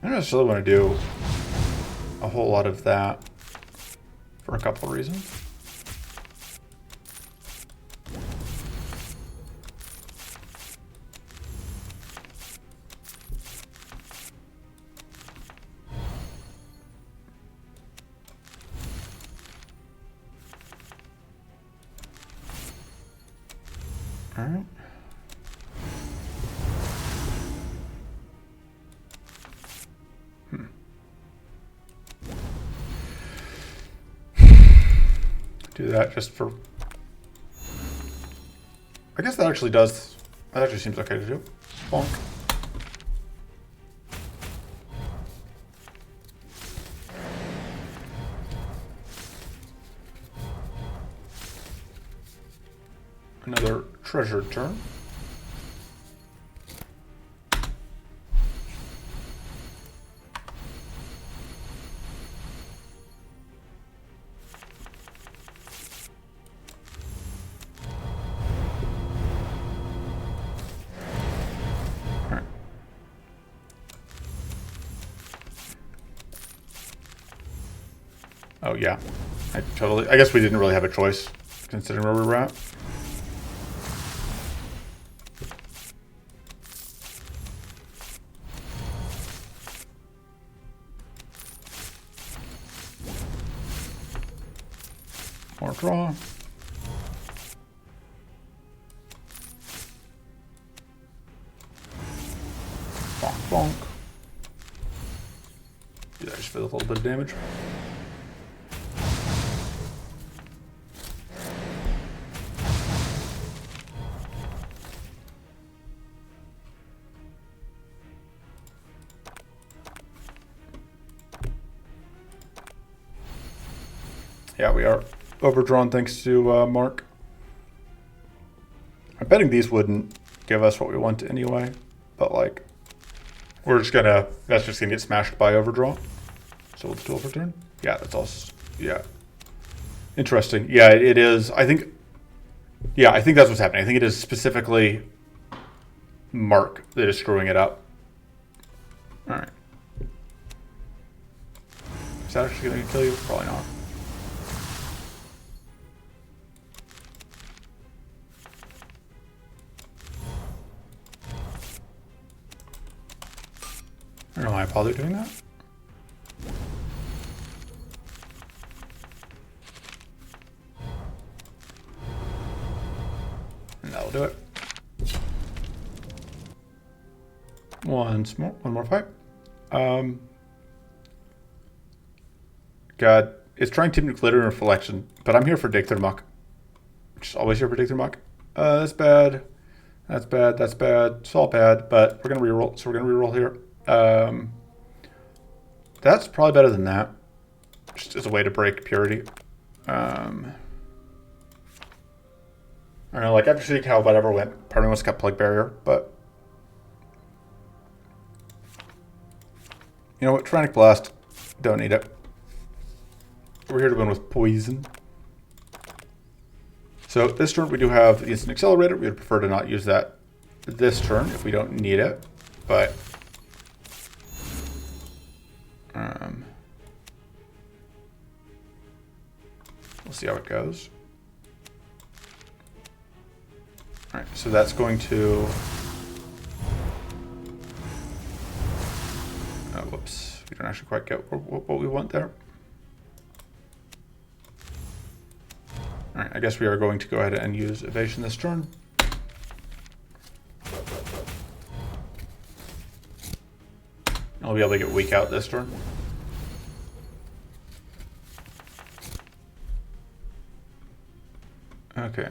A: I don't necessarily want to do a whole lot of that for a couple of reasons. All right. Do that just for... I guess that actually does... That actually seems okay to do. Bonk. Another treasured turn. Alright. Oh yeah, I guess we didn't really have a choice considering where we were at. More draw. Bonk, bonk. Do that just for a little bit of damage. Yeah, we are overdrawn thanks to Mark. I'm betting these wouldn't give us what we want anyway, but like, That's just gonna get smashed by overdraw. So let's do it for turn. Yeah, that's all. Yeah. Interesting. Yeah, it is. I think that's what's happening. I think it is specifically Mark that is screwing it up. All right. Is that actually going to kill you? Probably not. I don't know why I bothered doing that. And that'll do it. One more fight. God, it's trying to glitter and reflection, but I'm here for Dig Through Muck. Just always here for Dig Through Muck. That's bad. That's bad. That's bad. It's all bad, but we're gonna reroll. So we're gonna reroll here. That's probably better than that. Just as a way to break purity. I don't know, like after seeing how whatever went, part of me wants to cut Plague Barrier, but you know what? Tyrannic Blast. Don't need it. We're here to win with poison. So this turn we do have the instant accelerator. We would prefer to not use that this turn if we don't need it, but we'll see how it goes. All right, so that's going to. Oh, whoops! We don't actually quite get what we want there. All right, I guess we are going to go ahead and use evasion this turn. I'll be able to get weak out this turn. Okay.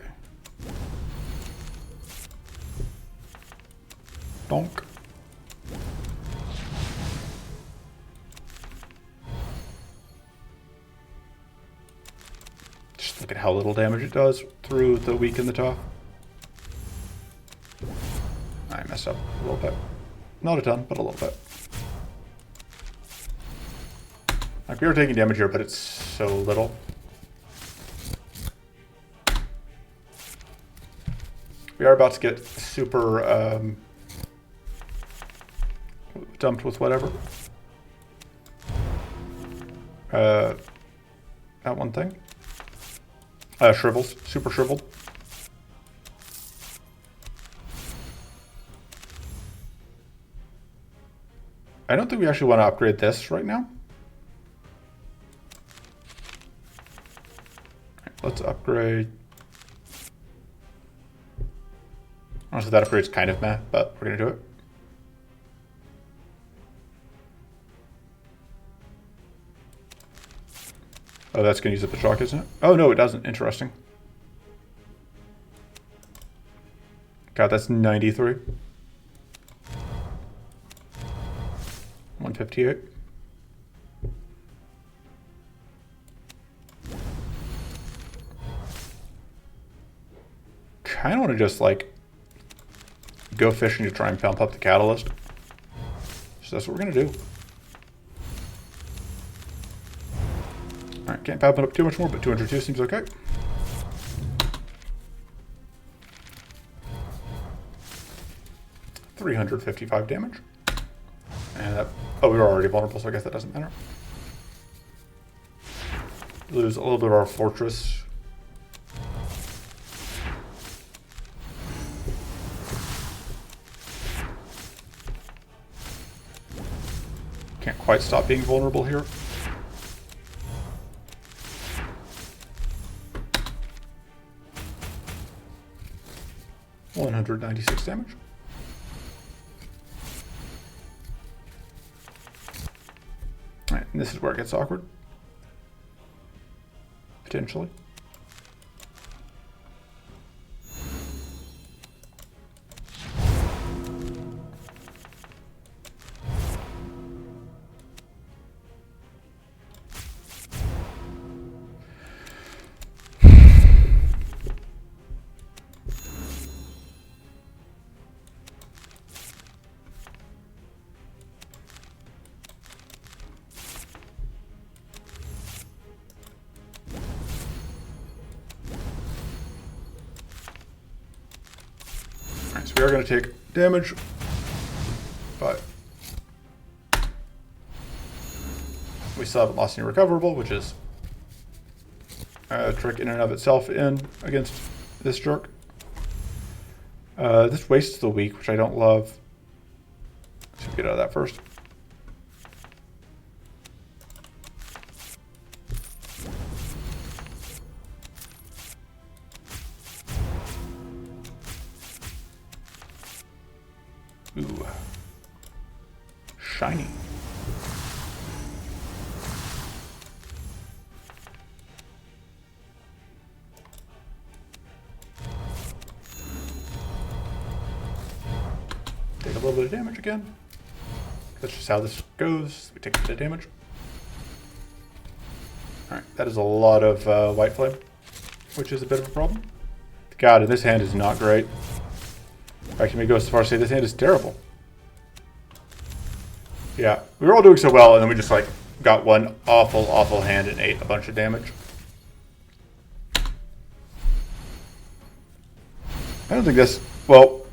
A: Donk. Just look at how little damage it does through the weak and the tough. I messed up a little bit. Not a ton, but a little bit. Like, we are taking damage here, but it's so little. We are about to get super dumped with whatever. That one thing. Shrivels. Super shriveled. I don't think we actually want to upgrade this right now. Let's upgrade. Honestly, that upgrade's kind of meh, but we're going to do it. Oh, that's going to use up the shock, isn't it? Oh, no, it doesn't. Interesting. God, that's 93. 158. Kind of want to just, like, go fishing to try and pump up the catalyst. So that's what we're going to do. Alright, can't pump it up too much more, but 202 seems okay. $355 damage. And that, oh, we were already vulnerable, so I guess that doesn't matter. Lose a little bit of our fortress. Can't quite stop being vulnerable here. $196 damage. Alright, and this is where it gets awkward. Potentially. we are going to take damage, but we still haven't lost any recoverable, which is a trick in and of itself in against this jerk. This wastes the weak, which I don't love. So get out of that first. Ooh. Shiny. Take a little bit of damage again. That's just how this goes. We take a bit of damage. Alright, that is a lot of white flame, which is a bit of a problem. God, and this hand is not great. I can go so far as to say this hand is terrible. Yeah, we were all doing so well, and then we just like got one awful hand and ate a bunch of damage. I don't think this, well,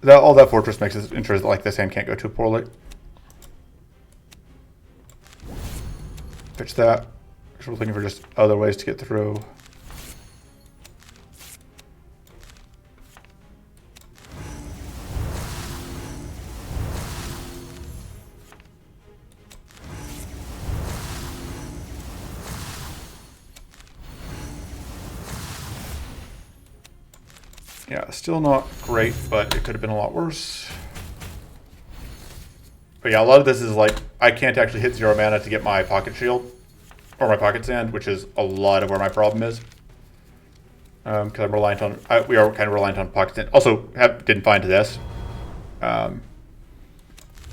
A: all that fortress makes it ensures that like this hand can't go too poorly. Fix that. Because we're looking for just other ways to get through. Yeah, still not great, but it could have been a lot worse. But yeah, a lot of this is like, I can't actually hit 0 mana to get my pocket shield, or my pocket sand, which is a lot of where my problem is. Because I'm reliant on, we are kind of reliant on pocket sand. Also, didn't find this. And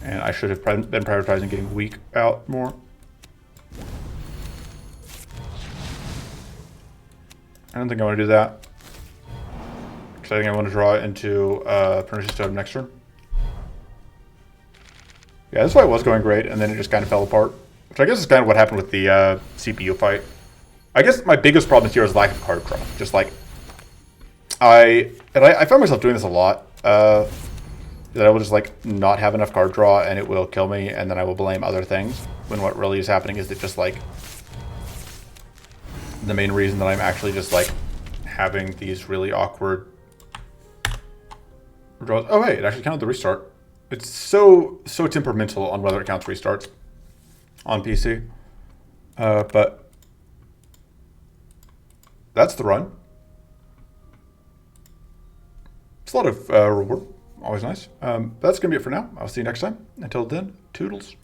A: I should have been prioritizing getting weak out more. I don't think I want to do that. I think I want to draw into Pernicious Totem next turn. Yeah, this fight was going great, and then it just kind of fell apart. Which I guess is kind of what happened with the CPU fight. I guess my biggest problem here is lack of card draw. Just like, I find myself doing this a lot. That I will just like not have enough card draw, and it will kill me, and then I will blame other things. When what really is happening is that just like, the main reason that I'm actually just like having these really awkward draws. Oh, hey, it actually counted the restart. It's so temperamental on whether it counts restarts on PC. But that's the run. It's a lot of reward. Always nice. That's going to be it for now. I'll see you next time. Until then, toodles.